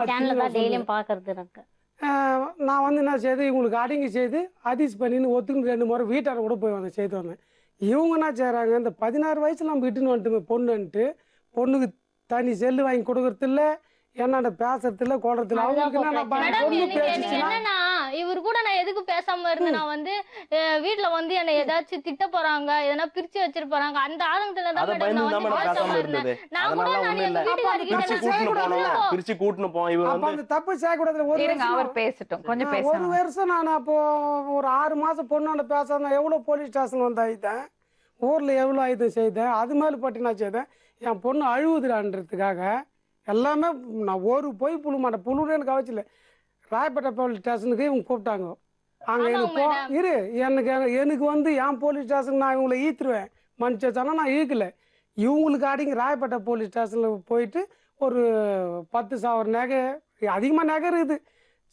நான் வந்து என்ன செய்து இவங்களுக்கு அடங்கி செய்து அதிஸ் பண்ணின்னு ஒத்துக்கு 2 முறை வீட்டார கூட போய் வந்தேன், செய்து வந்தேன். இவங்க என்ன செய்யறாங்க, இந்த 16 வயசுல நம்ம இட்டுன்னு வந்துட்டுமே பொண்ணுன்ட்டு பொண்ணுக்கு தனி செல்லு வாங்கி கொடுக்கறது இல்ல, என்னோட பேசுறது இல்ல, கொள்றது இல்ல. அவங்களுக்கு என்ன இவர் கூட நான் எதுக்கு பேசாம இருந்தேன், நான் வந்து வீட்டுல வந்து என்னை ஏதாச்சும் திட்ட போறாங்க, எதனா பிரிச்சு வச்சிட்டு போறாங்க, அந்த ஆளுங்கத்துல தான் அதை மேடம் பயந்து நான் தான் வந்து மேடம் பேசாம பேசாம இருந்தேன். இருந்தது. நான் கூட அதனால நான் ஒண்ணும் எங்க இல்ல. வீட்டுக்காரர்கிட்ட பிரிச்சு நான் கூட்டின்னு போனோம், பிரிச்சு கூட்டின்னு போவோம். இவர் அப்ப வந்து அந்த தப்பு செய்யக்கூடாது. ஒரு இருங்க, அவர் வருஷம் பேசட்டும், கொஞ்சம் ஒரு பேசணும். வருஷம் நான் அப்போ ஒரு 6 மாசம் பொண்ணாண்ட பேசாம எவ்வளவு போலீஸ் ஸ்டேஷன் வந்து ஆயிட்டேன், ஊர்ல எவ்வளவு ஆயுதம் செய்தேன், அது மேல பட்டு நான் செய்தேன். என் பொண்ணு அழுவுதுடான்றதுக்காக எல்லாமே நான் ஒரு போய் புழு மாட்டேன். புழுன்னு எனக்கு அவசியம் இல்லை. ராயப்பேட்டை போலீஸ் ஸ்டேஷனுக்கு இவங்க கூப்பிட்டாங்க. அங்க எனக்கு இரு, எனக்கு வந்து என் போலீஸ் ஸ்டேஷன் நான் இவங்களை ஈத்துருவேன் மனுஷனா, நான் ஈக்கல. இவங்களுக்கு அடிங்க ராயப்பேட்டை போலீஸ் ஸ்டேஷன்ல போயிட்டு ஒரு 10,000 நகை, அதிகமா நகை இருக்குது,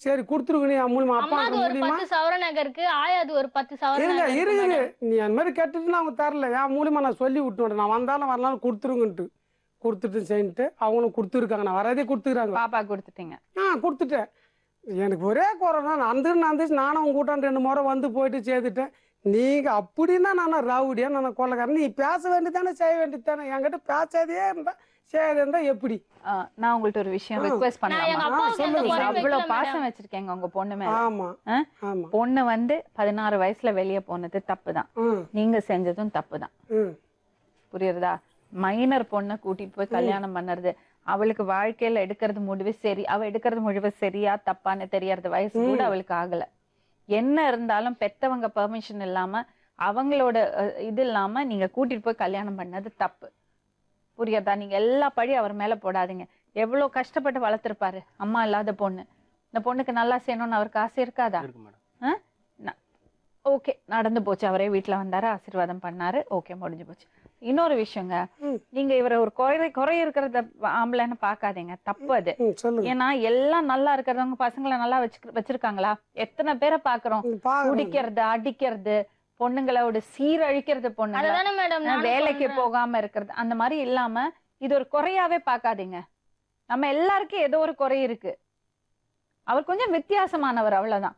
சரி கொடுத்துருங்க நீ மூலியமா அப்பா அம்மாக்கு ஒரு மூலியமா 10 சவரம் நகருக்கு, ஆயாது ஒரு 10 சவரம் இருங்க நகை இருக்கு இருக்குது. மேடம். நீ அந்த மாதிரி கேட்டுட்டு அவங்க தரல, என் மூலியமா நான் சொல்லி விட்டுவேன், நான் வந்தாலும் வரலாலும் கொடுத்துருங்கன்ட்டு கொடுத்துட்டு செய்யிட்டு அவங்களும் கொடுத்துருக்காங்க. நான் வரதே கொடுத்துக்கிறாங்க. பாப்பா கொடுத்துட்டீங்க? கொடுத்துட்டேன். எனக்கு ஒரே குறைனா நான் நானும் அவங்க கூட்டாண்டு 2 முறை வந்து போயிட்டு செய்துட்டேன். நீங்க அப்படின்னா நான் ரவுடியா, நான் கொள்ளக்காரன், நீ பேச வேண்டியதானே செய்ய வேண்டியதானே, என்கிட்ட பேசாதே இருந்தா செய்யாதே இருந்தா எப்படி? நான் உங்கள்ட்ட ஒரு விஷயம் ரிக்வெஸ்ட் நான் எங்க பண்ணலாமா? அப்பாவுக்கு எந்த குறையும் அவ்வளவு வைக்கல பாசம் மேடம். வச்சிருக்கேங்க உங்க பொண்ணு மேல. ஆமா ஆமா. பொண்ணு வந்து 16 வயசுல வெளியே போனது தப்புதான், நீங்க செஞ்சதும் தப்புதான். புரியுறதா? மைனர் பொண்ணை கூட்டிட்டு போய் கல்யாணம் பண்ணுறது, அவளுக்கு வாழ்க்கையில எடுக்கிறது முடிவு சரி, அவ எடுக்கிறது முடிவு சரியா தப்பான்னு தெரியறது வயசு கூட அவளுக்கு ஆகல. என்ன இருந்தாலும் பெத்தவங்க பெர்மிஷன் இல்லாம, அவங்களோட இது இல்லாம நீங்க கூட்டிட்டு போய் கல்யாணம் பண்ணது தப்பு. புரியுறதா? நீங்க எல்லா பழி அவர் மேல போடாதீங்க. எவ்வளவு கஷ்டப்பட்டு வளர்த்திருப்பாரு அம்மா இல்லாத பொண்ணு. இந்த பொண்ணுக்கு நல்லா செய்யணும்னு அவருக்கு ஆசை இருக்காதா? ஓகே, நடந்து போச்சு. அவரே வீட்டுல வந்தாரு, ஆசீர்வாதம் பண்ணாரு, ஓகே, முடிஞ்சு போச்சு. இன்னொரு விஷயங்க, நீங்க இவரை ஒரு குறை இருக்கிறத ஆம்பளைன்னு பாக்காதீங்க, தப்பு அது. ஏன்னா எல்லாம் நல்லா இருக்கிறவங்க பசங்களை நல்லா வச்சிருக்காங்களா? எத்தனை பேரை பாக்குறோம் குடிக்கிறது, அடிக்கிறது, பொண்ணுங்களோட சீரழிக்கிறது, பொண்ணுங்க வேலைக்கு போகாம இருக்கிறது, அந்த மாதிரி இல்லாம இது ஒரு குறையாவே பாக்காதீங்க. நம்ம எல்லாருக்கும் ஏதோ ஒரு குறை இருக்கு. அவர் கொஞ்சம் வித்தியாசமானவர், அவ்வளவுதான்.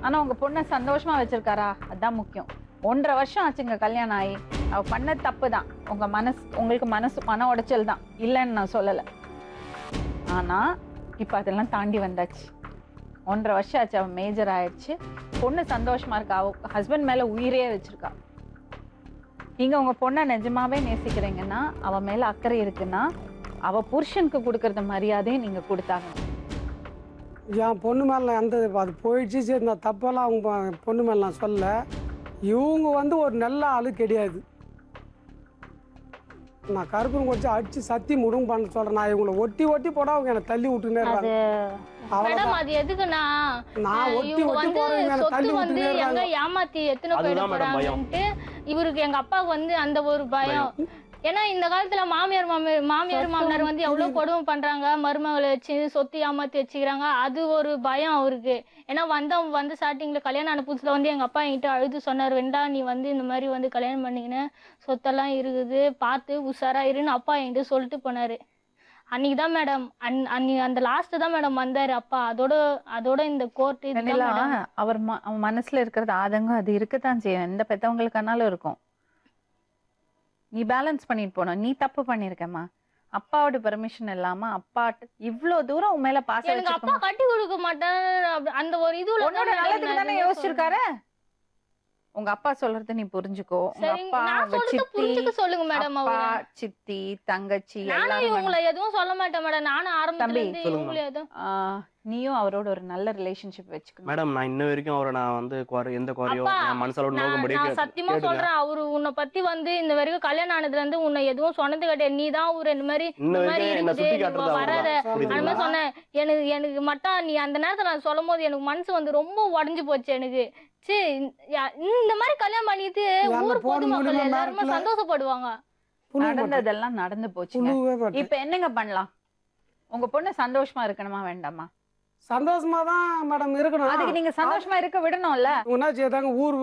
ஆனா உங்க பொண்ணை சந்தோஷமா வச்சிருக்காரா? அதான் முக்கியம். 1.5 வருஷம் ஆச்சுங்க கல்யாணம் ஆகி. அவ பண்ண தப்பு தான், உங்களுக்கு மன உடைச்சல் தான், இல்லைன்னு நான் சொல்லல. ஆனா இப்ப அதெல்லாம் தாண்டி வந்தாச்சு. 1.5 வருஷம் ஆச்சு, அவ மேஜர் ஆயிடுச்சு. பொண்ணு சந்தோஷமா இருக்கா, அவ ஹஸ்பண்ட் மேல உயிரே வச்சிருக்கா. நீங்க உங்க பொண்ணை நிஜமாவே நேசிக்கிறீங்கன்னா, அவ மேல அக்கறை இருக்குன்னா, அவ புருஷனுக்கு கொடுக்கறது மரியாதையும் நீங்க கொடுத்தாங்க. என் பொண்ணு மேலே அந்த அது போயிடுச்சு, சரி நான் தப்பெல்லாம் அவங்க பொண்ணு மேலே நான் சொல்ல. இவங்க வந்து ஒரு நல்ல ஆளு கிடையாது. நான் கருப்புன்னு கொஞ்சம் அடிச்சு சத்தி முடுங்க பண்ண சொல்றேன். நான் இவங்களை ஒட்டி ஒட்டி போட அவங்க என்னை தள்ளி விட்டுனே இருக்காங்க. மேடம் அது எதுக்குன்னா, நான் ஒட்டி இவங்க ஒட்டி வந்து போறேன், என்னை சொத்து தள்ளி வந்து விட்டுனே எங்க இருக்காங்க. ஏமாத்தி எத்தனை போயிட அதுதான் மேடம் பயம். போறாங்கன்ட்டு இவருக்கு எங்க அப்பாவுக்கு வந்து அந்த ஒரு பயம். ஏன்னா இந்த காலத்துல மாமியார் மாமனார் வந்து எவ்வளவு கொடுமை பண்றாங்க, மருமகளை வச்சு சொத்து ஏமாத்தி வச்சுக்கிறாங்க, அது ஒரு பயம் அவருக்கு. ஏன்னா வந்து ஸ்டார்டிங்ல கல்யாணம் ஆன புதுசுல வந்து எங்க அப்பா என்கிட்ட அழுது சொன்னார், வெண்டா நீ வந்து இந்த மாதிரி வந்து கல்யாணம் பண்ணிக்கின, சொத்தெல்லாம் இருக்குது, பார்த்து உஷாரா இருன்னு அப்பா என்கிட்ட சொல்லிட்டு போனாரு. அன்னைக்குதான் மேடம் அந்த லாஸ்ட் தான் மேடம் வந்தாரு அப்பா. அதோட இந்த கோர்ட் அவர் மனசுல இருக்கிறது ஆதங்கம் அது இருக்கத்தான் செய்யும், எந்த பெத்தவங்களுக்கானாலும் இருக்கும். நீ பேலன்ஸ் பண்ணிட்டு போனோம். நீ தப்பு பண்ணிருக்கமா, அப்பாவோட பெர்மிஷன் இல்லாம அப்பா இவ்வளவு தூரம் உன் மேல பாசம் எனக்கு அப்பா கட்டி கொடுக்க மாட்டேன் அந்த ஒரு இதுல உன்னோட நல்லதுக்கு தானே யோசிச்சிருக்காரு. உங்க அப்பா சொல்றத நீ புரிஞ்சுக்கோ. உங்க அப்பா, சொல்லுங்க மேடம். அப்பா, சித்தி, தங்கச்சி எல்லாரும் இவங்கள எதுவும் சொல்ல மாட்டேன் மேடம். நானும் ஆரம்பத்துல இருந்து இவங்கள எதுவும் நீயும் அவரோட ஒரு நல்ல ரிலேஷன்ஷிப் வச்சுக்கணும் மேடம். நான் இன்ன வரைக்கும் அவரை நான் வந்து எந்த குறையோ என் மனசால நோக்கும்படி நான் சத்தியமா சொல்றேன், அவரு உன்னை பத்தி வந்து இந்த வரைக்கும் கல்யாணம் ஆனதுல இருந்து உன்னை எதுவும் சொன்னது கிடையாது. நீ தான் ஒரு இந்த மாதிரி இருக்குது வராத அந்த மாதிரி சொன்ன. எனக்கு மட்டும் நீ அந்த நேரத்துல நான் சொல்லும் போது எனக்கு மனசு வந்து ரொம்ப உடஞ்சு போச்சு. எனக்கு இந்த மாதிரி கல்யாணம் பண்ணிட்டு ஊர் பொதுமக்கள் எல்லாருமே சந்தோஷப்படுவாங்க. நடந்ததெல்லாம் நடந்து போச்சு. இப்ப என்னங்க பண்ணலாம்? உங்க பொண்ணு சந்தோஷமா இருக்கணுமா வேண்டாமா? சந்தோஷமா தான் மேடம் இருக்கணும். அதுக்கு நீங்க சந்தோஷமா இருக்க விடணும்ல. என்ன செய்தாங்க, ஊர்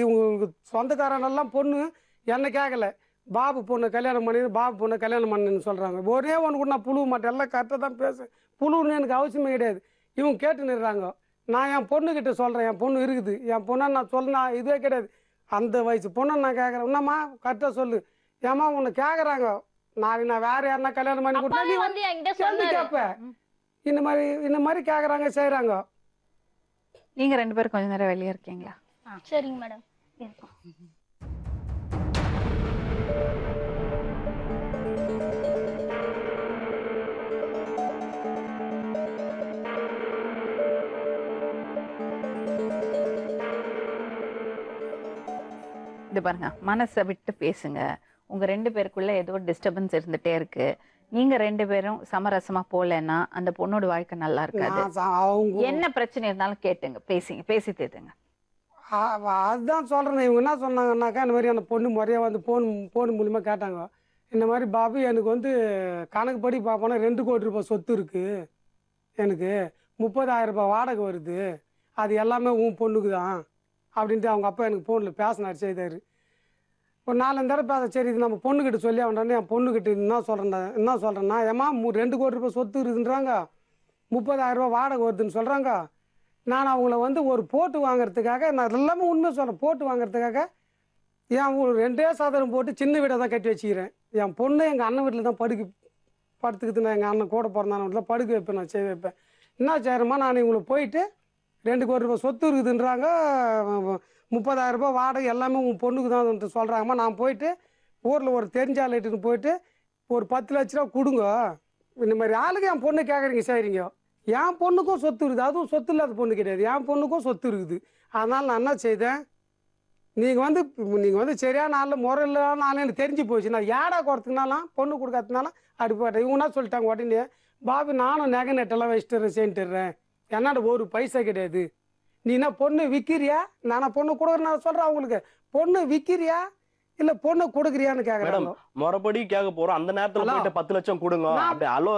இவங்க சொந்தக்காரனெல்லாம் பொண்ணு என்ன கேட்கல, பாபு பொண்ணு கல்யாணம் பண்ணி பாபு பொண்ணு கல்யாணம் பண்ணுன்னு சொல்றாங்க. ஒரே ஒன்று கூட நான் புழுவ மாட்டேன், எல்லாம் கரெக்டாக தான் பேச. புழுன்னு எனக்கு அவசியமே கிடையாது. இவங்க கேட்டு நிறுறாங்க. நான் என் பொண்ணுக்கிட்ட சொல்கிறேன், என் பொண்ணு இருக்குது, என் பொண்ணை நான் சொல்லணும் இதே கிடையாது. அந்த வயசு பொண்ணை நான் கேட்குறேன், என்னம்மா கரெக்டாக சொல்லு, ஏம்மா உன்னை கேட்குறாங்க, நாளைக்கு நான் வேற யாருன்னா கல்யாணம் பண்ணி கொடுத்தா நீ வந்து கேட்ப. இந்த மாதிரி கேட்குறாங்க, செய்கிறாங்க. நீங்க 2 பேரும் கொஞ்ச நேரம் வெளியே இருக்கீங்களா? சரிங்க மேடம். இருக்கும். இது பாருங்க, மனசை விட்டு பேசுங்க. உங்க 2 பேருக்குள்ள ஏதோ டிஸ்டர்பன்ஸ் இருந்துட்டே இருக்கு. நீங்க 2 பேரும் சமரசமா போலன்னா அந்த பொண்ணோட வாழ்க்கை நல்லா இருக்காது. அவங்க என்ன பிரச்சனை இருந்தாலும் கேட்டுங்க, பேசி தீர்த்துங்க. அதுதான் சொல்றேன். இவங்க என்ன சொன்னாங்கன்னாக்கா, இந்த மாதிரி அந்த பொண்ணு முறையா வந்து போன் மூலியமா கேட்டாங்க. இந்த மாதிரி பாபு எனக்கு வந்து கணக்குப்படி பார்ப்போன்னா 2 கோடி ரூபாய் சொத்து இருக்கு, எனக்கு 30,000 ரூபாய் வாடகை வருது, அது எல்லாமே உன் பொண்ணுக்கு தான் அப்படின்ட்டு அவங்க அப்பா எனக்கு ஃபோனில் பேசினார், செய்தார். ஒரு 4 தடவை பேச, சரி இது நம்ம பொண்ணுக்கிட்ட சொல்லி அவன்டானே. என் பொண்ணுக்கிட்ட என்ன சொல்கிறேன்னா, ஏமா 2 கோடி ரூபாய் சொத்து இருக்குன்றாங்க, 30,000 ரூபாய் வாடகை வருதுன்னு சொல்கிறாங்க. நான் அவங்கள வந்து ஒரு போட்டு வாங்குறதுக்காக, நான் எல்லாமே உண்மை சொல்கிறேன், போட்டு வாங்குறதுக்காக என் 2 சதுரம் போட்டு சின்ன வீடை தான் கட்டி வச்சுக்கிறேன். என் பொண்ணு எங்கள் அண்ணன் வீட்டில் தான் படுத்துக்குது. நான் எங்கள் அண்ணன் கூட பிறந்தான வீட்டில் படுக்க வைப்பேன், நான் செய்ய வைப்பேன். என்ன செய்கிறேம்மா, நான் இவங்களை போயிட்டு 2 கோடி ரூபாய் சொத்து இருக்குதுன்றாங்க, 30,000 ரூபாய் வாடகை எல்லாமே உன் பொண்ணுக்கு தான் சொல்கிறாங்கம்மா. நான் போயிட்டு ஊரில் ஒரு தெரிஞ்சாலிட்டுன்னு போயிட்டு ஒரு 10 லட்ச ரூபா கொடுங்க. இந்த மாதிரி ஆளுக்கு என் பொண்ணு கேட்குறீங்க, செய்கிறீங்க. என் பொண்ணுக்கும் சொத்து இருக்குது, அதுவும் சொத்து இல்லாத பொண்ணு கிடையாது, என் பொண்ணுக்கும் சொத்து இருக்குது. அதனால் நான் என்ன செய்தேன், நீங்கள் வந்து சரியான நாளில் முறை இல்லாத நாள் எனக்கு தெரிஞ்சு போச்சு. நான் ஏடா குறத்துக்குனாலும் பொண்ணு கொடுக்காததுனாலும் அப்படி போட்டேன். இவங்கன்னா சொல்லிட்டாங்க உடனே, பாபு நானும் நகை நெட்டெல்லாம் வச்சுட்டு செஞ்சுட்டுறேன், என்னோட ஒரு பைசா கிடையாது, நீ என்ன பொண்ணு விற்கிறியா, நான் பொண்ணு கொடுக்குறேன் சொல்கிறேன். அவங்களுக்கு பொண்ணு விற்கிறியா இல்லை பொண்ணு கொடுக்குறியான்னு கேட்குறேன். முறைப்படி கேட்க போகிறோம், அந்த நேரத்தில் போயிட்டு 10 லட்சம் கொடுங்க அப்படி அலோ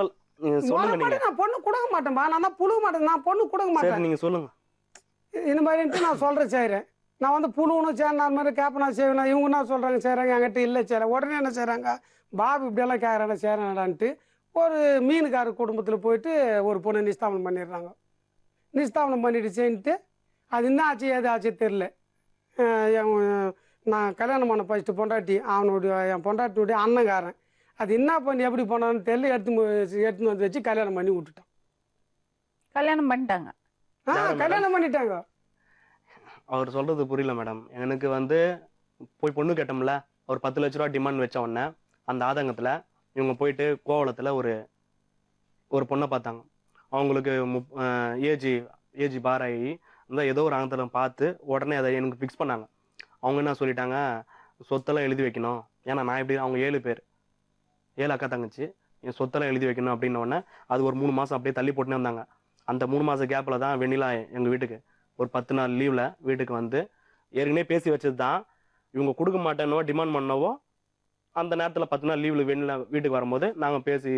சொல்லுங்க. நீங்க நான் பொண்ணு கொடுக்க மாட்டேன்பா, நான் தான் புழுக மாட்டேன், நான் பொண்ணு கொடுக்க மாட்டேன். நீங்க சொல்லுங்க. இந்த மாதிரின்ட்டு நான் சொல்கிறேன், செய்கிறேன். நான் வந்து புழுவணும் சேர்ந்த மாதிரி கேப்பனா செய்வேன். இவங்க என்ன சொல்கிறாங்க, செய்கிறாங்க, என்கிட்ட இல்லை செய்கிறேன். உடனே என்ன செய்கிறாங்க, பாபு இப்படியெல்லாம் கேட்குறாங்க, செய்கிறாங்கடான்ட்டு ஒரு மீனுக்கார குடும்பத்தில் போயிட்டு ஒரு பொண்ணு நிஸ்தாபனம் பண்ணிடுறாங்க. நிஸ்தாபனம் பண்ணிட்டு செய்யிட்டு அது என்ன ஆச்சு ஏது ஆச்சு தெரில. நான் கல்யாணம் பண்ண ஃபஸ்ட்டு பொண்டாட்டி, என் பொண்டாட்டியுடைய அண்ணங்காரன், அது என்ன பண்ணி எப்படி பண்ணான்னு தெரியல, எடுத்துன்னு வந்து வச்சு கல்யாணம் பண்ணி விட்டுட்டான். கல்யாணம் பண்ணிட்டாங்க? கல்யாணம் பண்ணிட்டாங்க. அவர் சொல்றது புரியல மேடம். எனக்கு வந்து போய் பொண்ணு கேட்டோம்ல, ஒரு 10 லட்ச ரூபா டிமாண்ட் வச்ச உடனே அந்த ஆதங்கத்துல இவங்க போயிட்டு கோவளத்துல ஒரு பொண்ணை பார்த்தாங்க. அவங்களுக்கு ஏஜி பாராயி அந்த ஏதோ ஒரு ஆங்கத்துல பார்த்து உடனே அதை எனக்கு ஃபிக்ஸ் பண்ணாங்க. அவங்க என்ன சொல்லிட்டாங்க, சொத்தெல்லாம் எழுதி வைக்கணும். ஏன்னா நான் எப்படி, அவங்க 7 பேர், 7 அக்கா தங்கச்சி, என் சொத்தெல்லாம் எழுதி வைக்கணும் அப்படின்ன உடனே அது ஒரு 3 மாதம் அப்படியே தள்ளி போட்டுனே வந்தாங்க. அந்த 3 மாத கேப்பில் தான் வெண்ணிலா எங்கள் வீட்டுக்கு ஒரு 10 நாள் லீவில் வீட்டுக்கு வந்து ஏற்கனவே பேசி வச்சது தான். இவங்க கொடுக்க மாட்டேன்னோ டிமாண்ட் பண்ணவோ அந்த நேரத்தில் 10 நாள் லீவில் வெண்ணிலா வீட்டுக்கு வரும்போது நாங்கள் பேசி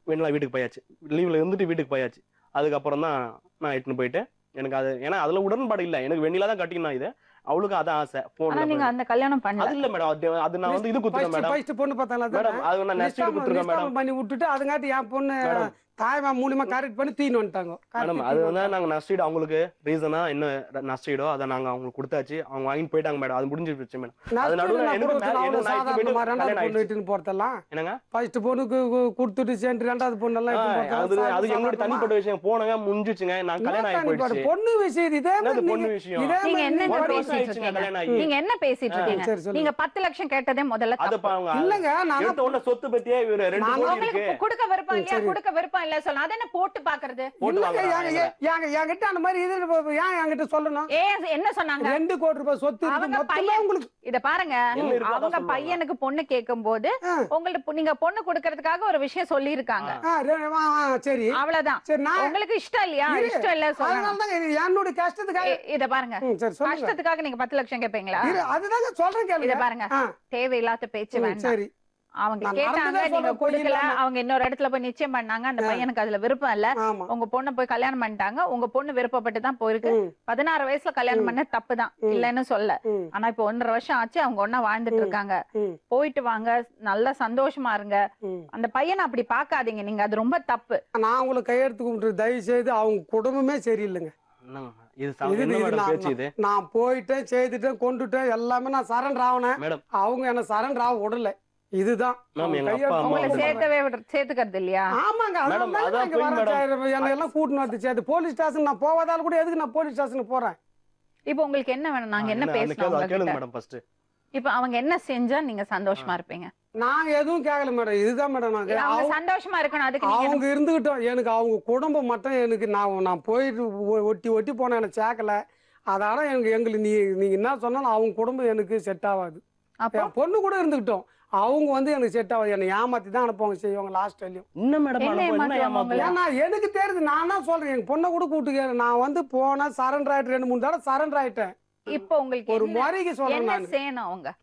வெண்ணிலா வீட்டுக்கு போயாச்சு. லீவில் இருந்துட்டு வீட்டுக்கு போயாச்சு. அதுக்கப்புறம் தான் நான் இட்டுன்னு போயிட்டு எனக்கு அது, ஏன்னா அதில் உடன்பாடு இல்லை, எனக்கு வெண்ணிலா தான் கட்டிக்கணும், இது அவளுக்கு அதான் ஆசை. போன்ல நீங்க அந்த கல்யாணம் பண்ணல? அது இல்ல மேடம், அது நான் வந்து இது குத்துறேன் மேடம். ஃபர்ஸ்ட் பொண்ணு பார்த்தால மேடம், அது நான் நெக்ஸ்ட் குத்துறேன் மேடம். பண்ணி விட்டுட்டு அதுங்காட்டி என் பொண்ணு தாய்மா மூலியமா கரெக்ட் பண்ணி தீன்னு வந்துட்டாங்க மேடம். அது வந்து நாங்க நஷ்டீடு அவங்களுக்கு ரீசனா என்ன நஷ்டீடோ அதை நாங்க அவங்களுக்கு கொடுத்தாச்சு, அவங்க வாங்கிட்டு போயிட்டாங்க மேடம். அது முடிஞ்சிருச்சு மேடம். அது நடுவுல எனக்கு போறதெல்லாம் என்னங்க ஃபர்ஸ்ட் பொண்ணுக்கு கொடுத்துட்டு சேர்ந்து 2வது பொண்ணெல்லாம் அது என்னோட தனிப்பட்ட விஷயம். போனங்க முடிஞ்சிச்சுங்க, நான் கல்யாணம் ஆகி போயிடுச்சு. பொண்ணு விஷயம் இதே பொண்ணு விஷயம். நீங்க என்ன பேசிட்டு இருக்கீங்க? நீங்க 10 லட்சம் கேட்டதே முதல்ல தப்பு. இல்லங்க, நான் எடுத்த உடனே சொத்து பத்தியே 2 கோடி இருக்கு. கொடுக்க விருப்பம் இல்லையா, கொடுக்க விருப்பம் இல்ல சொல்ல, அத என்ன போட்டு பாக்குறது? என்கிட்ட அந்த மாதிரி இது ஏன் என்கிட்ட சொல்லணும்? என்ன சொன்னாங்க? 2 கோடி ரூபாய் சொத்து இருக்கு மொத்தமா உங்களுக்கு. இத பாருங்க, அவங்க பையனுக்கு பொண்ணு கேட்கும்போது உங்களுக்கு நீங்க பொண்ணு கொடுக்கறதுக்காக ஒரு விஷயம் சொல்லி இருக்காங்க. சரி, அவ்வளவுதான். உங்களுக்கு இஷ்டம் இல்லையா? இஷ்டம் இல்ல சொல்லுங்க. என்னோட கஷ்டத்துக்காக இத பாருங்க, கஷ்டத்துக்காக நீங்க 10 லட்சம் கேட்பீங்களா? அதுதாங்க சொல்றேன். இத பாருங்க, தேவையில்லாத பேச்சு வேண்டாம். சரி, அவங்க கேட்டாங்க, நீங்க கொடுக்கல. அவங்க இன்னொரு இடத்துல போய் நிச்சயம் பண்ணாங்க, அந்த பையனுக்கு அதுல விருப்பம் இல்ல. உங்க பொண்ணு போய் கல்யாணம் பண்ணிட்டாங்க, உங்க பொண்ணு விருப்பப்பட்டு தான் போயிருக்கு. 16 வயசுல கல்யாணம் பண்ண தப்புதான், இல்லன்னு சொல்ல. ஆனா இப்ப 1.5 வருஷம் ஆச்சு, அவங்க ஒன்னா வாழ்ந்துட்டு இருக்காங்க. போயிட்டு வாங்க, நல்லா சந்தோஷமா இருங்க. அந்த பையனை அப்படி பாக்காதீங்க நீங்க, அது ரொம்ப தப்பு. நான் உங்களுக்கு கையெடுத்து கும்பிட்டு தயவு செய்து, அவங்க குடும்பமே சரியில்லைங்க. நான் போயிட்டேன், செய்துட்டேன், கொண்டுட்டேன், எல்லாமே நான் சரண்டர் ஆகினேன். அவங்க என்ன சரண்டர் ஆக விடல. இதுதான் மேம், எங்க கையெழுத்து அப்பா அம்மா உங்களை வந்து சேர்த்துக்கிறது இல்லையா? ஆமாங்க மேடம், அதான் அதான் இங்க போய் வர மேடம். என்னை எல்லாம் கூட்டின்னு வந்து சேர்த்து போலீஸ் ஸ்டேஷன் நான் போவதால கூட எதுக்கு நான் போலீஸ் ஸ்டேஷனுக்கு போறேன்? இப்போ உங்களுக்கு என்ன வேணும்? நாங்க என்ன பேசணும் கேளுங்க மேடம் ஃபர்ஸ்ட். இப்போ அவங்க என்ன செஞ்சா நீங்க சந்தோஷமா இருப்பீங்க? நாங்க எதுவும் கேட்கல மேடம். இதுதான் மேடம் நாங்க அவங்க சந்தோஷமா இருக்கணும். அதுக்கு நீங்க அவங்க இருந்துகிட்டோம். எனக்கு அவங்க குடும்பம் மட்டும் எனக்கு நான் போயிட்டு ஒட்டி போன எனக்கு சேர்க்கல. அதால எங்களுக்கு நீங்க என்ன சொன்னாலும் அவங்க குடும்பம் எனக்கு செட் ஆகாது. என் பொண்ணு கூட இருந்துகிட்டோம். அவங்க வந்து எனக்கு செட் ஆகாது. என்னை ஏமாத்தி தான் அனுப்புவாங்க செய்வாங்க லாஸ்ட் வரையும். என்ன மேடம் ஏன்னா எனக்கு தெரியுது. நான் தான் சொல்றேன் எங்க பொண்ணை கூட கூப்பிட்டு நான் வந்து போன சரண்டர் ஆயிட்டு 2-3 தடவை சரண்டர் ஆயிட்டேன். இப்போ உங்களுக்கு ஒரு முறைக்கு சொல்றேன். என்ன நான் செய்யணும்? அவங்க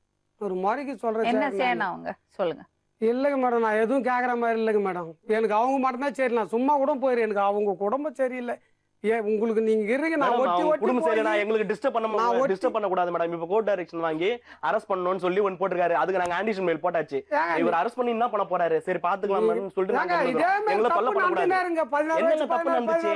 ஒரு முறைக்கு சொல்றேன். என்ன செய்யணும்? அவங்க சொல்லுங்க. இல்லைங்க மேடம், நான் எதுவும் கேட்குற மாதிரி இல்லைங்க மேடம். எனக்கு அவங்க மட்டும்தான் சரி. நான் சும்மா கூட போயிடுறேன். எனக்கு அவங்க குடும்பம் சரியில்லை. ஏன் உங்களுக்கு நீங்க இருங்க நான் ஒட்டி குடும்பம் சரி. நான் எங்களுக்கு டிஸ்டர்ப் நான் டிஸ்டர்ப் பண்ண கூடாது மேடம். இப்ப கோர்ட் டைரக்ஷன் வாங்கி அரெஸ்ட் பண்ணனும்னு சொல்லி ஒன்னு போட்டுருக்காரு. அதுக்கு நாங்க ஆண்டிஷன் மெயில் போட்டாச்சு. இவர் அரெஸ்ட் பண்ணி என்ன பண்ண போறாரு? சரி பாத்துக்கலாம்னு சொல்லிட்டு நாங்க எங்களை தொல்லை பண்ண கூடாது. என்ன தப்பு நடந்துச்சு?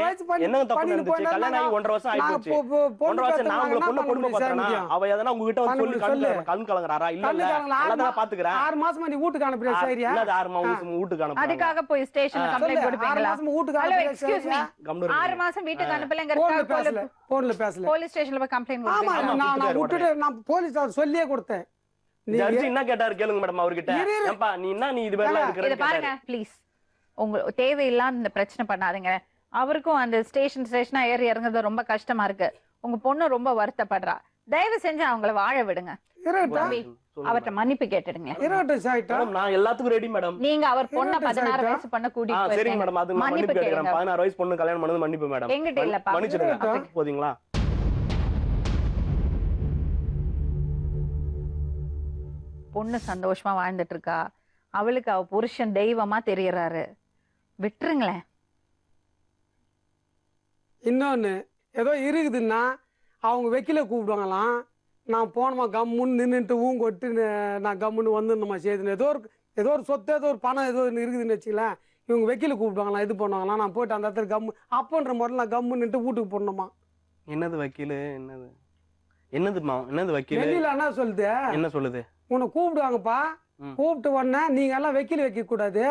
என்ன தப்பு நடந்துச்சு? கல்யாணம் ஆகி 1.5 வருஷம் ஆயிடுச்சு. 1.5 வருஷம் நான் உங்களை பொண்ணு கொடுமை பண்றேனா? அவ எதனா உங்ககிட்ட வந்து சொல்லி கண் கலங்கறாரா? இல்ல இல்ல நல்லா பாத்துக்கறேன். 6 மாசம் நீ வீட்டுக்கு அனுப்புறியா? சரியா? இல்ல 6 மாசம் வீட்டுக்கு அனுப்புறேன். அதுக்காக போய் ஸ்டேஷன்ல கம்ப்ளைன்ட் கொடுப்பீங்களா? 6 மாசம் வீட்டுக்கு ஹலோ அனுப்புறியா? Excuse me. 6 மாசம் வீட்டுக்கு அனுப்பலங்கறதுக்காக போன்ல பேசல. போலீஸ் ஸ்டேஷன்ல போய் கம்ப்ளைன்ட் ஆமா கொடுப்பீங்களா? நான் விட்டுட்டு நான் போலீஸ் சொல்லியே கொடுத்தேன். ஜட்ஜ் என்ன கேட்டாரு கேளுங்க மேடம் அவர்கிட்ட. ஏப்பா நீ என்ன நீ இது மேல இத பாருங்க இருக்கற? ப்ளீஸ். உங்க தேவையில்லாத இந்த பிரச்சனை பண்ணாதீங்க. அவருக்கும் அந்த ஸ்டேஷனா ஏறி இறங்குறது ரொம்ப கஷ்டமா இருக்கு. உங்க பொண்ணு ரொம்ப வருத்தப்படுறா. தயவு செஞ்சு அவங்கள வாழ விடுங்க. அவர்ட்ட மன்னிப்பு கேட்டுடுங்க. நான் எல்லாத்துக்கும் ரெடி மேடம். நீங்க அவர் பொண்ண 16 வயசு பண்ண கூட்டிட்டு சரிங்க மேடம். அது மன்னிப்பு கேக்குறேன். 16 வயசு பொண்ணு கல்யாணம் பண்ணது மன்னிப்பு மேடம். எங்கிட்ட இல்லப்பா. மன்னிச்சிடுங்க போதீங்களா? பொண்ணு சந்தோஷமா வாழ்ந்துட்டு இருக்கா. அவளுக்கு அவ புருஷன் தெய்வமா தெரியறாரு. விட்டுருங்களேன். இன்னொன்னு ஏதோ இருக்குதுன்னா அவங்க வெக்கில கூப்பிடுவாங்களாம். நான் போனோமா கம்முன்னு நின்றுட்டு ஊங்கொட்டு நான் கம்முன்னு வந்துடணுமா செய்துன்னு ஏதோ ஒரு சொத்து ஏதோ ஒரு பணம் ஏதோ இருக்குதுன்னு வச்சுக்கலாம். இவங்க வெக்கில கூப்பிடுவாங்களாம். இது பண்ணுவாங்களாம். நான் போயிட்டு அந்த இடத்துல கம்மு அப்பன்ற முறையில் நான் கம்முன்னு நின்று வீட்டுக்கு போடணுமா? என்னது வக்கீலு? என்னதுமா என்னது வக்கீலு? வெளியில என்ன சொல்லுது? என்ன சொல்லுது? உன்னை கூப்பிடுவாங்கப்பா. கூப்பிட்டு உடனே நீங்க எல்லாம் வெக்கில வைக்க கூடாது.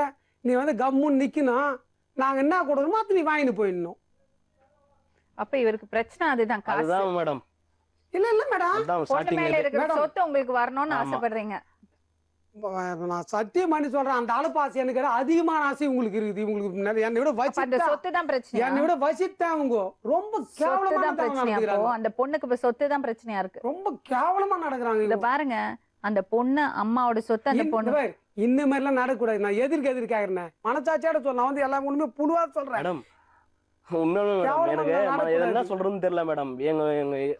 நீ வந்து கம்முன்னு நிக்கணும். நாங்க என்ன கொடுக்கணுமோ அது நீ வாங்கிட்டு போயிடணும். அப்ப இவருக்கு பிரச்சனை அதுதான். அதுதான் மேடம். இல்ல இல்ல மேடம், பொண்ணு மேல இருக்கிற சொத்து உங்களுக்கு வரணும்னு ஆசைப்படுறீங்க. நான் சத்தியம் பண்ணி சொல்றேன். அந்த அளவு ஆசை எனக்கு அதிகமான ஆசை உங்களுக்கு இருக்குது. உங்களுக்கு என்னை விட அந்த சொத்து தான் பிரச்சனை. என்னை விட வசித்தவங்க ரொம்ப கேவலமா பிரச்சனையா. அந்த பொண்ணுக்கு இப்ப சொத்து தான் பிரச்சனையா இருக்கு. ரொம்ப கேவலமா நடக்கிறாங்க. இத பாருங்க, அந்த பொண்ணு அம்மாவோட சொத்து அந்த பொண்ணு இந்த மாதிரி எல்லாம் நடக்கூடாது. நான் எதிர்க்கிறேன். மனசாட்சியோட சொல்ல வந்து எல்லாம் ஒண்ணுமே புழுவா சொல்றேன். எனக்கு என்ன சொல்றதுன்னு தெரியல மேடம்.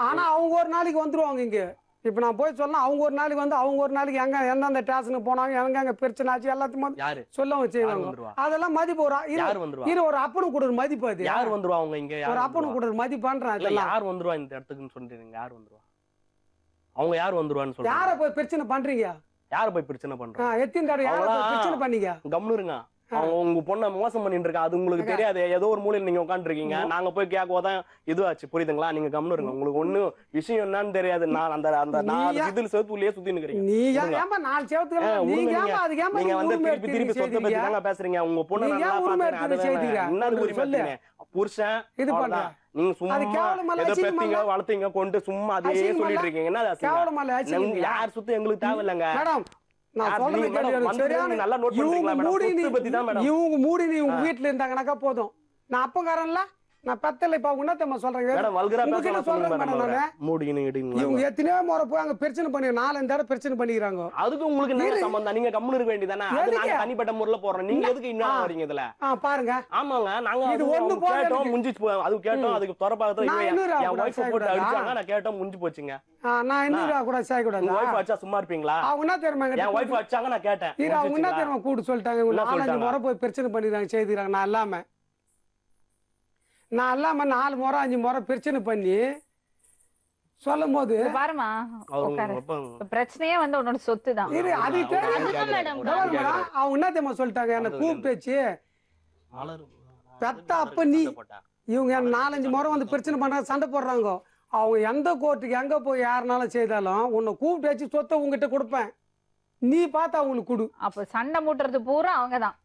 ஆனா அவங்க ஒரு நாளைக்கு வந்துருவாங்க இங்க. இப்ப நான் போய் சொல்லலாம். அவங்க ஒரு நாளைக்கு வந்து அவங்க ஒரு நாளைக்கு எங்க எந்தெந்த ஸ்டேஷனுக்கு போனாங்க எங்க பிரச்சனை ஆச்சு எல்லாத்தையும் சொல்ல வச்சுருவாங்க. அதெல்லாம் மதிப்பு ஒரு அப்பனுக்கு கூட மதிப்பு. அது யார் வந்துருவா? அவங்க இங்க ஒரு அப்பனுக்கு கூட மதிப்பான்றான். யார் வந்துருவா இந்த இடத்துக்குன்னு சொல்றீங்க? யார் வந்துருவா? அவங்க யார் வந்துருவான்னு சொல்றீங்க? யார போய் பிரச்சனை பண்றீங்க? யார போய் பிரச்சனை பண்றீங்க? எத்தனை தடவை யார போய் பிரச்சனை பண்ணீங்க? கம்னு இருங்க. அவங்க உங்க பொண்ணை மோசம் பண்ணிட்டு இருக்கா. அது உங்களுக்கு தெரியாது. ஏதோ ஒரு மூலையில நீங்க உட்காந்து இருக்கீங்க. நாங்க போய் கேட்கவோதான் இதுவாச்சு. புரியுதுங்களா? நீங்க கம்னு இருங்க. உங்களுக்கு ஒண்ணு விஷயம் என்னன்னு தெரியாது. நான் அந்த இதுல செவத்துலயே சுத்தி நிக்கிறீங்க. நீங்க வந்து திருப்பி சொத்தை பத்தி தாங்க பேசுறீங்க. உங்க பொண்ணு புருஷன் இது பண்ண நீங்க சும்மா ஏதோ பெத்தீங்க வளர்த்தீங்க கொண்டு சும்மா அதே சொல்லிட்டு இருக்கீங்க. என்ன யார் சுத்தம் எங்களுக்கு தேவையில்லைங்க. இவங்க மூடி நீ உங்க வீட்டுல இருந்தாங்கன்னாக்கா போதும். நான் அப்பங்காரன்ல நான் பத்தல. இப்ப அவங்க என்ன சொல்றேன்? இவங்க எத்தனையோ முறை போய் அங்க பிரச்சனை பண்ணி 4 தடவை பிரச்சனை பண்ணிக்கிறாங்க. அதுக்கு உங்களுக்கு என்ன சம்பந்தம்? நீங்க கம்முனு இருக்க வேண்டியதானே? அது நாங்க தனிப்பட்ட முறையில போறோம். நீங்க எதுக்கு இன்னும் வரீங்க இதுல? பாருங்க. ஆமாங்க, நாங்க இது ஒண்ணு கேட்டோம் முடிஞ்சு அது கேட்டோம். அதுக்கு தொடர்பாக என் வைஃப் போட்டு அடிச்சாங்க. நான் கேட்டோம் முடிஞ்சு போச்சுங்க. நான் இன்னொரு கூட செய்ய கூடாது. உங்க வைஃப் அடிச்சா சும்மா இருப்பீங்களா? அவங்க என்ன தெரியுமா? என் வைஃப் அடிச்சாங்க. நான் கேட்டேன். அவங்க என்ன தெரியுமா கூட்டு சொல்லிட்டாங்க. 4-5 முறை போய் பிரச்சனை பண்ணிடுறாங்க செய்திருக்காங்க. நான் இல்லாம 4 முறை 5 முறை பிரச்சனை பண்ணி சொல்லும் போது பாருமா பிரச்சனையே வந்து உன்னோட சொத்து தான். அவங்க என்ன தெரியுமா சொல்லிட்டாங்க? என்ன கூப்பிட்டு வச்சு பெத்த அப்ப நீ இவங்க 4-5 முறை வந்து பிரச்சனை பண்றாங்க, சண்டை போடுறாங்க. அவங்க எந்த கோர்ட்டுக்கு எங்க போய் யாருனாலும் செய்தாலும் உன்னை கூப்பிட்டு வச்சு சொத்தை உங்ககிட்ட கொடுப்பேன். நீ பார்த்து அவங்களுக்கு கொடு. அப்ப சண்டை மூட்டுறது பூரா அவங்கதான்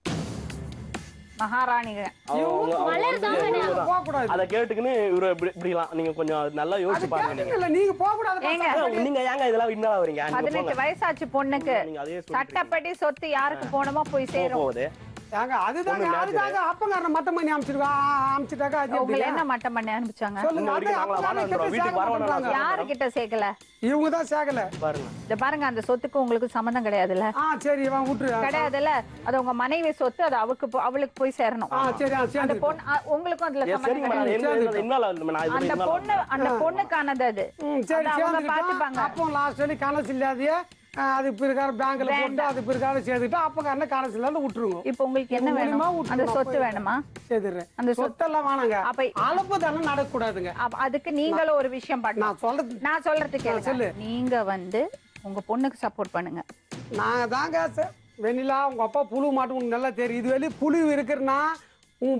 மகாராணிங்க. போகக்கூடாது. அதை கேட்டுக்கின்னு இவரு இப்படிலாம் நீங்க கொஞ்சம் நல்லா யோசிச்சு பாருங்க. நீங்க போகக்கூடாது. நீங்க ஏங்க இதெல்லாம் இன்னும் வரீங்க? 18 வயசாச்சு பொண்ணுக்கு, சட்டப்படி சொத்து யாருக்கு போனமோ போய் சேரும். அதுதாங்க அப்பங்காரனை மட்டம் பண்ணி அமிச்சிட்டாக்கா உங்களை என்ன மட்டம் பண்ணி அனுப்பிச்சாங்க? யாருக்கிட்ட சேர்க்கல? இவங்க தான் சேர்க்கல. இத பாருங்க, அந்த சொத்துக்கு உங்களுக்கு சம்பந்தம் கிடையாதுல்ல? சரி விட்டுரு. கிடையாதுல்ல, அது உங்க மனைவி சொத்து, அது அவளுக்கு போய் சேரணும். அந்த பொண்ணு உங்களுக்கும் அதுல சம்பந்தம். அந்த பொண்ணுக்கானது அது. அவங்க பாத்துப்பாங்க. அப்போ லாஸ்ட் வரைக்கும் கணக்கு இல்லாதே அது பிறகாரம் பேங்க்ல போட்டு அது பிறகாரம் சேர்த்துட்டு அப்ப கண்ண கணக்கு இல்லாத விட்டுருங்க. இப்ப உங்களுக்கு என்ன வேணும்? அந்த சொத்து வேணுமா? சேர்த்துறேன். அந்த சொத்தெல்லாம் வேணாங்க. அப்ப அளப்பு தானே நடக்கூடாதுங்க. அதுக்கு நீங்களும் ஒரு விஷயம் பண்ணணும். நான் சொல்றது கேளு. நீங்க உங்க பொண்ணுக்கு சப்போர்ட் பண்ணுங்க. நாங்க தாங்க வெண்ணிலா உங்க அப்பா புழு மாட்டு உங்களுக்கு நல்லா தெரியும். இது வெளியே புழு இருக்குன்னா ஒரே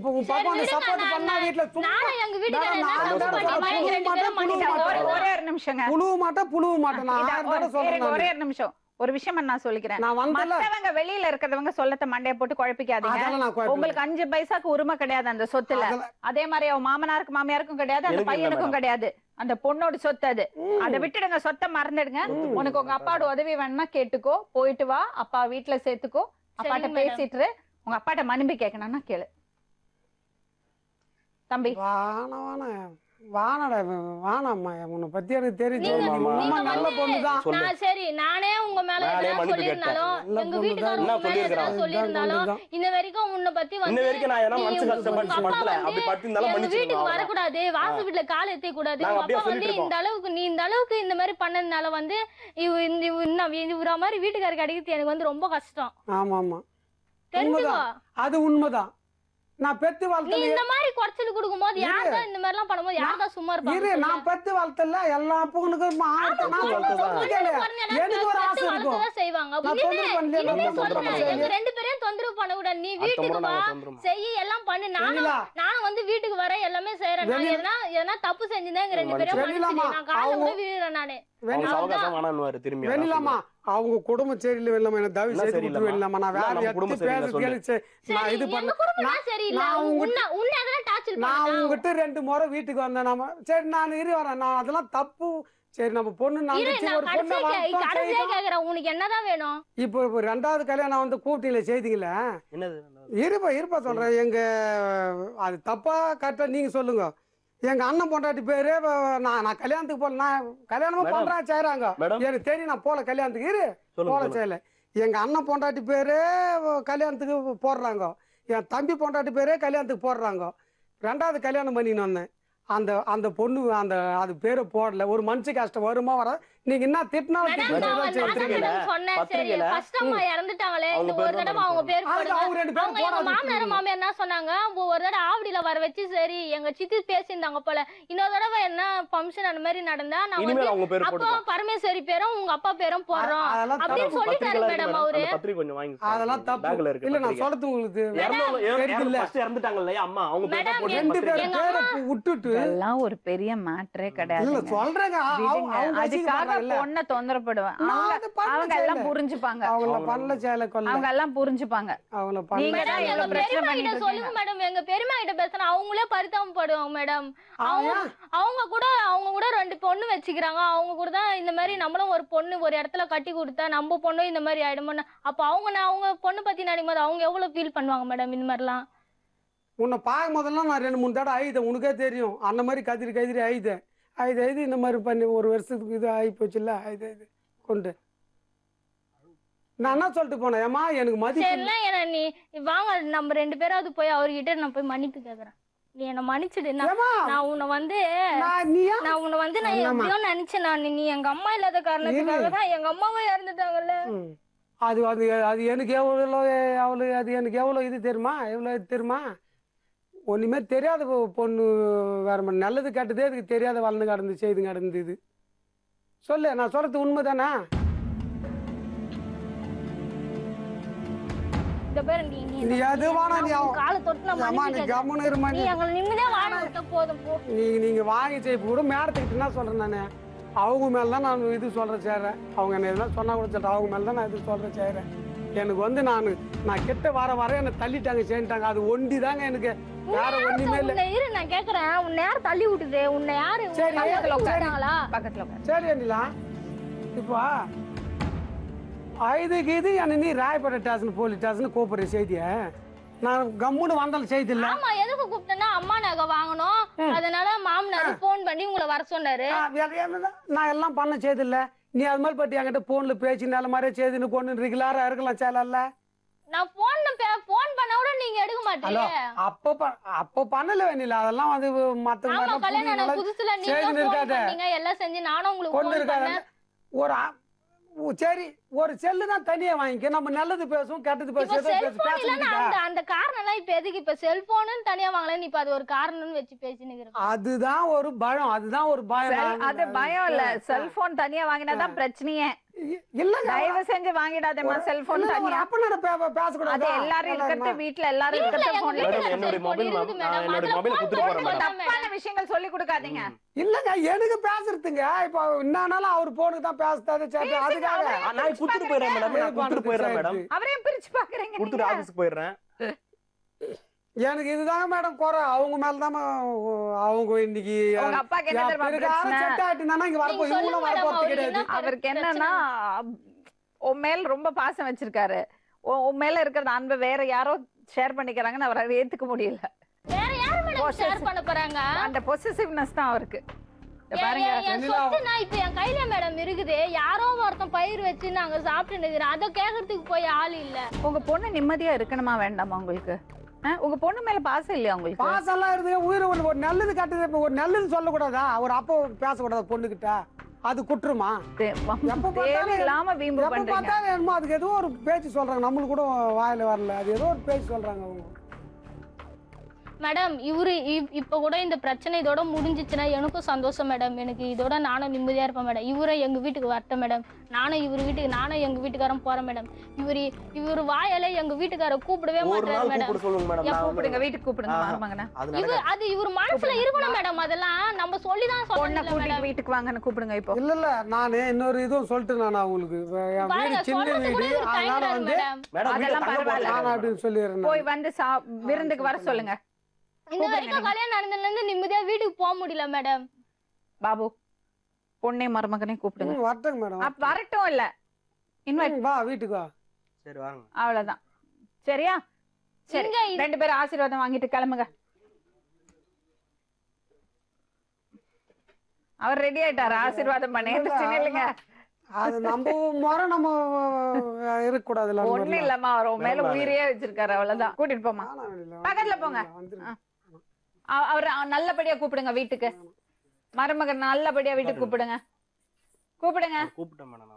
நிமிஷம் ஒரு விஷயம் நான் சொல்லிக்கிறேன். மத்தவங்க வெளியில இருக்கிறவங்க சொல்லத்த மண்டைய போட்டு குழப்பிக்காதீங்க. உங்களுக்கு 5 பைசாக்கு உரிமை கிடையாது அந்த சொத்துல. அதே மாதிரி அவன் மாமனாருக்கு மாமியாருக்கும் கிடையாது, அந்த பையனுக்கும் கிடையாது. அந்த பொண்ணோட சொத்து அது. அதை விட்டுடுங்க, சொத்தை மறந்துடுங்க. உனக்கு உங்க அப்பாவோட உதவி வேணும்னா கேட்டுக்கோ, போயிட்டு வா, அப்பா வீட்டுல சேர்த்துக்கோ, அப்பாட்ட பேசிட்டு உங்க அப்பாட்ட மன்னிப்பு கேட்கணும்னா கேளு. தம்பி வானாம்மா, உன்னை பத்தி எனக்கு தெரிஞ்சு நல்ல பொண்ணுதான். சரி, நானே உங்க மேல சொல்லியிருந்தாலும் எங்க வீட்டுக்காரங்க சொல்லியிருந்தாலும் இன்ன வரைக்கும் உன்னை பத்தி வீட்டுக்கு வரக்கூடாது, வாசு வீட்டுல கால் எத்த கூடாது. நீ இந்த அளவுக்கு இந்த மாதிரி பண்ணதுனால இவர மாதிரி வீட்டுக்காரருக்கு அடிக்கிறது எனக்கு ரொம்ப கஷ்டம். ஆமா ஆமா, தெரிஞ்சுக்கோ, அது உண்மைதான். நான் பெத்து வளர்த்தல. நீ இந்த மாதிரி குறைச்சல் கொடுக்கும்போது யாரா இந்த மாதிரி எல்லாம் பண்ணும்போது யாரா சும்மா இருப்பாங்க? நான் பெத்து வளர்த்தல எல்லா பொண்ணுக்கும் எனக்கு ஒரு ஆசை இருக்கும் செய்வாங்க. ரெண்டு பேரையும் தொந்தரவு பண்ண கூடாது. நீ வீட்டுக்கு வா, செய்ய எல்லாம் பண்ணு. நான் வீட்டுக்கு வர எல்லாமே செய்யறேன். நான் எதனா தப்பு செஞ்சிருந்தா எங்க 2 பேரும் நான் காலையில கூட விழுறேன். நானு வெண்ணிலாமா அவங்க குடும்பம் சரியில்லை வெள்ளமா, என்ன தவி செய்து விட்டு வெள்ளமா. நான் வேற நான் இது பண்ண நான் உங்ககிட்ட 2 முறை வீட்டுக்கு வந்தேன். சரி நான் வரேன், நான் அதெல்லாம் தப்பு. சரி நம்ம பொண்ணு உனக்கு என்னதான் வேணும்? இப்போ 2வது கல்யாணம் கூட்டணியில செய்தீங்களா? இருப்பா சொல்றேன். எங்க அது தப்பா கரெக்டா நீங்க சொல்லுங்க. எங்க அண்ணன் பொண்டாட்டி பேரு நான் கல்யாணத்துக்கு போல, நான் கல்யாணமும் பண்றேன் செய்யறாங்க. எனக்கு தெரியும், நான் போல கல்யாணத்துக்கு போல செய்யல. எங்க அண்ணன் பொண்டாட்டி பேரு கல்யாணத்துக்கு போடுறாங்க, என் தம்பி பொண்டாட்டி பேரே கல்யாணத்துக்கு போடுறாங்க. 2வது கல்யாணம் பண்ணின்னு வந்தேன். அந்த பொண்ணு அது பேரை போடல. ஒரு மனுஷ கஷ்டம் வருமா வர? நீங்க என்ன திட்டினாலும் மாமியார் என்ன சொன்னாங்க, ஒரு தடவை ஆவடியில வர வச்சு சரி எங்க சித்தி பேசியிருந்தாங்க போல. இன்னொரு தடவை என்ன ஃபங்க்ஷன் அந்த மாதிரி நடந்தா நான் அப்பா பரமேஸ்வரி பேரும் உங்க அப்பா பேரும் போடுறோம் அப்படின்னு சொல்லிட்டாரு மேடம். அவரு அதெல்லாம் தப்பு இல்ல. நான் சொல்றது உங்களுக்கு விட்டுட்டு எல்லாம் ஒரு பெரிய மேட்டரே கிடையாது. சொல்றேங்க, அதுக்காக பொண்ணை தொந்தரப்படுவேன். அவங்க எல்லாம் புரிஞ்சுப்பாங்க. அவங்க எல்லாம் புரிஞ்சுப்பாங்க. சொல்லுங்க மேடம், எங்க பெரியமா கிட்ட பேசினா அவங்களே பரிதாபப்படுவாங்க மேடம். அவங்க கூட 2 பொண்ணு வச்சுக்கிறாங்க. அவங்க கூட தான் இந்த மாதிரி நம்மளும் ஒரு பொண்ணு ஒரு இடத்துல கட்டி கொடுத்தா நம்ம பொண்ணும் இந்த மாதிரி ஆயிடுமோ. அப்ப அவங்க பொண்ணு பத்தி நினைக்கும் போது அவங்க எவ்வளவு ஃபீல் பண்ணுவாங்க மேடம்? இந்த மாதிரிலாம் உன்னை பார்க்கும் போதெல்லாம் நான் 2-3 தடவை ஆயுதேன். உனக்கே தெரியும், அந்த மாதிரி கதிரி ஆயுதேன். இந்த மாதிரி பண்ணி 1 வருஷத்துக்கு இது ஆகி போச்சுல்ல. இது கொண்டு நான் என்ன சொல்லிட்டு போனேன், ஏமா எனக்கு மதிப்பு நீ வாங்க நம்ம 2 பேராவது போய் அவர்கிட்ட நான் போய் மன்னிப்பு கேக்குறேன். நீ என்ன மன்னிச்சிடு. நான் உன்னை நான் எப்படியோ நினைச்சேன். நீ எங்க அம்மா இல்லாத காரணத்துக்காக தான் எங்க அம்மாவும் இறந்துட்டாங்கல்ல. அது எனக்கு எவ்வளவு இது தெரியுமா? ஒண்ணுமே தெரியாத பொண்ணு வேற மாதிரி நல்லது கேட்டதே அதுக்கு தெரியாத வளர்ந்து கடந்து செய்து கடந்து. இது சொல்லு, நான் சொல்றது உண்மைதானா? நீங்க வாங்கி செய்ய கூட மேடத்துக்கிட்ட என்ன சொல்றேன் நானு, அவங்க மேலே தான் நான் இது சொல்கிறேன் செய்கிறேன். அவங்க என்ன எதுனா சொன்னால் கூட சொல்கிறேன், அவங்க மேலே தான் நான் இது சொல்கிறேன் செய்கிறேன். எனக்கு வந்து நான் கிட்ட வர என்னை தள்ளிட்டாங்க சேர்ந்துட்டாங்க. அது ஒண்டி தாங்க எனக்கு, வேற ஒண்ணுமே இல்லை. இரு நான் கேக்குறேன், உன்னை யார் தள்ளி விட்டுது? உன்னை யாரு சரி பக்கத்துல சரி அண்ணிலா, இப்போ இது என்ன நீ ராயப்பேட்டை ஸ்டேஷன் போலீஸ் ஸ்டேஷன் கூப்பிடுற செய்தியை நான் கம்முன்னு வந்தாலும் செய்தி இல்லை. ஆமா, எதுக்கு கூப்பிட்டேன்னா அம்மா நகை வாங்கணும், அதனால மாமனார் போன் பண்ணி உங்களை வர சொன்னாரு. நான் எல்லாம் பண்ண செய்தி இல்லை. நீ அது மாதிரி பற்றி என்கிட்ட போன்ல பேச்சு நல்ல மாதிரியே செய்தின்னு கொண்டு ரெகுலரா இருக்கலாம் சேலல்ல. நான் போன் பண்ண கூட நீங்க எடுக்க மாட்டீங்க. அப்போ பண்ணல வேணில, அதெல்லாம் வந்து மத்த கல்யாணம் புதுசுல நீங்க எல்லாம் செஞ்சு நானும் உங்களுக்கு கொண்டு இருக்காது. ஒரு சரி ஒரு செல்லு தான் தனியா வாங்கிக்க, நம்ம நல்லது பேசுவோம் கெட்டது பேசுவோம். அந்த காரணம் எல்லாம் இப்ப எதுக்கு? இப்ப செல்போனு தனியா வாங்கல, இப்ப அது ஒரு காரணம்னு வச்சு பேசினுங்க. அதுதான் ஒரு பயம், அதுதான் ஒரு பயம். அது பயம் இல்ல, செல்போன் தனியா வாங்கினாதான் பிரச்சனையே. இல்ல தயவு செஞ்சு வாங்கிடாதேமா செல்போன் தனியா. அப்ப நான் பேசக்கூடாது. அது எல்லாரும் இருக்கிறது வீட்ல எல்லாரும் இருக்கிறது போன்ல. என்னோட மொபைல் குடுத்துட்டு போறேன். தப்பான விஷயங்கள் சொல்லி கொடுக்காதீங்க. இல்லங்க எனக்கு பேசுறதுங்க, இப்போ என்னன்னாலும் அவர் போனுக்கு தான் பேசுறாரு. சரி அதுக்காக நான் குடுத்துட்டு போயிடுறேன் மேடம், நான் குடுத்துட்டு போயிடுறேன் மேடம். அவரே பிரிச்சு பாக்குறீங்க, குடுத்துட்டு ஆபீஸ்க்கு போயிடுறேன். எனக்கு இதுதாங்க மேடம் குறை, அவங்க மேலதான். அவங்க இன்னைக்கு உங்க அப்பாக்கு என்ன தெரியுமா பிரச்சனை? இங்க வரப்போ இவங்களும் வரப்போறது கிடையாது. அவருக்கு என்னன்னா உன் மேல ரொம்ப பாசம் வச்சிருக்காரு. உன் மேல இருக்கிற அன்பை வேற யாரோ ஷேர் பண்ணிக்கிறாங்கன்னு அவரால் ஏத்துக்க முடியல. வேற யாரு மேடம் ஷேர் பண்ண போறாங்க? அந்த பொசசிவ்னஸ் தான் அவருக்கு. பாருங்க இப்ப என் கையில மேடம் இருக்குது, யாரோ ஒருத்தன் பயிர் வச்சு நாங்க சாப்பிட்டு நிக்கிறோம், அதை கேக்குறதுக்கு போய் ஆள் இல்ல. உங்க பொண்ணு நிம்மதியா இருக்கணுமா வேண்டாமா உங்களுக்கு? உங்க பொண்ணு மேல பாசம் இல்லையா உங்களுக்கு? பாசம் எல்லாம் இருக்கு. உயிர் ஒரு நல்லது கட்டுது, ஒரு நல்லது சொல்லக்கூடாதா? ஒரு அப்போ பேசக்கூடாது பொண்ணுகிட்ட, அது குற்றுமா? இல்லாம வீம்பு பண்றீங்க. அதுக்கு ஏதோ ஒரு பேச்சு சொல்றாங்க, நம்மளுக்கு கூட வாயில வரல, அது ஏதோ ஒரு பேச்சு சொல்றாங்க அவங்க. மேடம் இவரு இப்ப கூட இந்த பிரச்சனை இதோட முடிஞ்சிச்சுன்னா எனக்கும் சந்தோஷம் மேடம். எனக்கு இதோட நானும் நிம்மதியா இருப்பேன் மேடம். இவரை எங்க வீட்டுக்கு வரட்டும் மேடம், நானும் இவரு வீட்டுக்கு, நானும் எங்க வீட்டுக்காரன் போறேன் மேடம். இவரு வாயால எங்க வீட்டுக்கார கூப்பிடவே மாட்டாரு மேடம். கூப்பிடுங்க, வீட்டுக்கு கூப்பிடுங்க. அது இவரு மனசுல இருக்கணும் மேடம், அதெல்லாம் நம்ம சொல்லிதான் சொல்லணும். வீட்டுக்கு வாங்கன்னு கூப்பிடுங்க. இப்போ இல்ல நானு இன்னொரு இதுவும் சொல்லிட்டு நான் உங்களுக்கு போய் வந்து விருந்துக்கு வர சொல்லுங்க. இந்த வரைக்கும் கல்யாணம் நடந்ததுல இருந்து நிம்மதியா வீட்டுக்கு போக முடியல மேடம். பாபு பொண்ணே மருமகனே கூப்பிடுங்க. வரட்டும் மேடம். அப்ப வரட்டும் இல்ல, இன்வைட் வா வீட்டுக்கு வா. சரி வாங்க. அவ்வளவுதான். சரியா? சரி, ரெண்டு பேரும் ஆசீர்வாதம் வாங்கிட்டு கிளம்புங்க. அவர் ரெடி ஆயிட்டாரு ஆசீர்வாதம் பண்ண. இல்லைங்க அது நம்ம முறை நம்ம இருக்க கூடாதுல. ஒண்ணு இல்லம்மா, அவர் மேல உயிரையே வச்சிருக்காரு, அவ்வளவுதான். கூட்டிட்டு போமா, பக்கத்துல போங்க. அவர் நல்லபடியா கூப்பிடுங்க வீட்டுக்கு. மருமகன் நல்லபடியா வீட்டுக்கு கூப்பிடுங்க. கூப்பிட்டேன் மேடம்.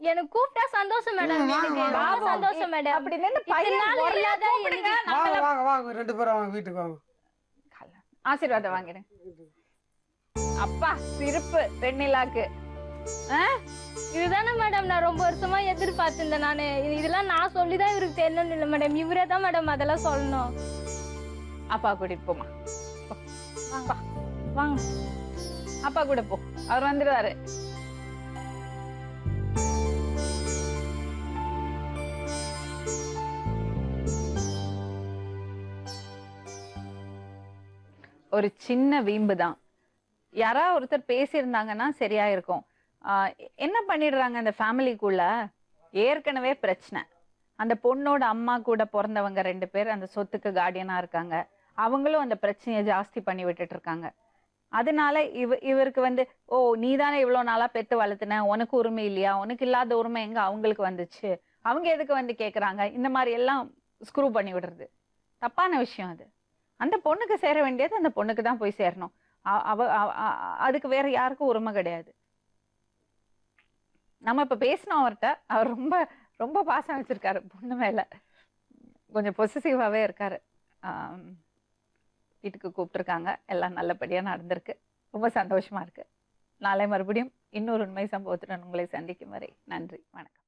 எனக்கு கூப்பிட்டா சந்தோஷம் மேடம், எனக்கு சந்தோஷம் மேடம். அப்படி நின்னு பையன் கூப்பிடுங்க. வாங்க வாங்க ரெண்டு பேரும் வாங்க வீட்டுக்கு வாங்க. ஆசீர்வாதம் வாங்கிடுங்க. அப்பா சிரிப்பு வெண்ணிலாக்கு. இதுதானே மேடம் நான் ரொம்ப வருஷமா எதிர்பார்த்திருந்தேன். நானு இதெல்லாம் நான் சொல்லிதான் இவருக்கு தெரியணும் இல்ல மேடம், இவரே தான் மேடம் அதெல்லாம் சொல்லணும். அப்பா கூட்டிட்டு போமா, வாங்க அப்பா கூட போ, அவர் வந்துடுவாரு. ஒரு சின்ன வீம்பு தான், யாராவது ஒருத்தர் பேசியிருந்தாங்கன்னா சரியா இருக்கும். என்ன பண்ணிடுறாங்க அந்த ஃபேமிலிக்குள்ள, ஏற்கனவே பிரச்சனை. அந்த பொண்ணோட அம்மா கூட பிறந்தவங்க 2 பேர் அந்த சொத்துக்கு கார்டியனா இருக்காங்க. அவங்களும் அந்த பிரச்சனையை ஜாஸ்தி பண்ணி விட்டுட்டு இருக்காங்க. அதனால இவருக்கு வந்து, ஓ நீ தானே இவ்வளவு நாளா பெத்து வளர்த்துன, உனக்கு உரிமை இல்லையா, உனக்கு இல்லாத உரிமை எங்க அவங்களுக்கு வந்துச்சு, அவங்க எதுக்கு வந்து கேக்குறாங்க, இந்த மாதிரி எல்லாம் ஸ்க்ரூ பண்ணி விடுறது தப்பான விஷயம். அது அந்த பொண்ணுக்கு சேர வேண்டியது அந்த பொண்ணுக்கு தான் போய் சேரணும். அதுக்கு வேற யாருக்கும் உரிமை கிடையாது. நம்ம இப்ப பேசணும் அவர்கிட்ட, அவர் ரொம்ப ரொம்ப பாசம் வச்சிருக்காரு பொண்ணு மேல, கொஞ்சம் பொசசிவாவே இருக்காரு. வீட்டுக்கு கூப்பிட்டுருக்காங்க, எல்லாம் நல்லபடியா நடந்திருக்கு, ரொம்ப சந்தோஷமா இருக்கு. நாளை மறுபடியும் இன்னொரு உண்மை சம்பவத்துடன் உங்களை சந்திக்கும் வரை நன்றி, வணக்கம்.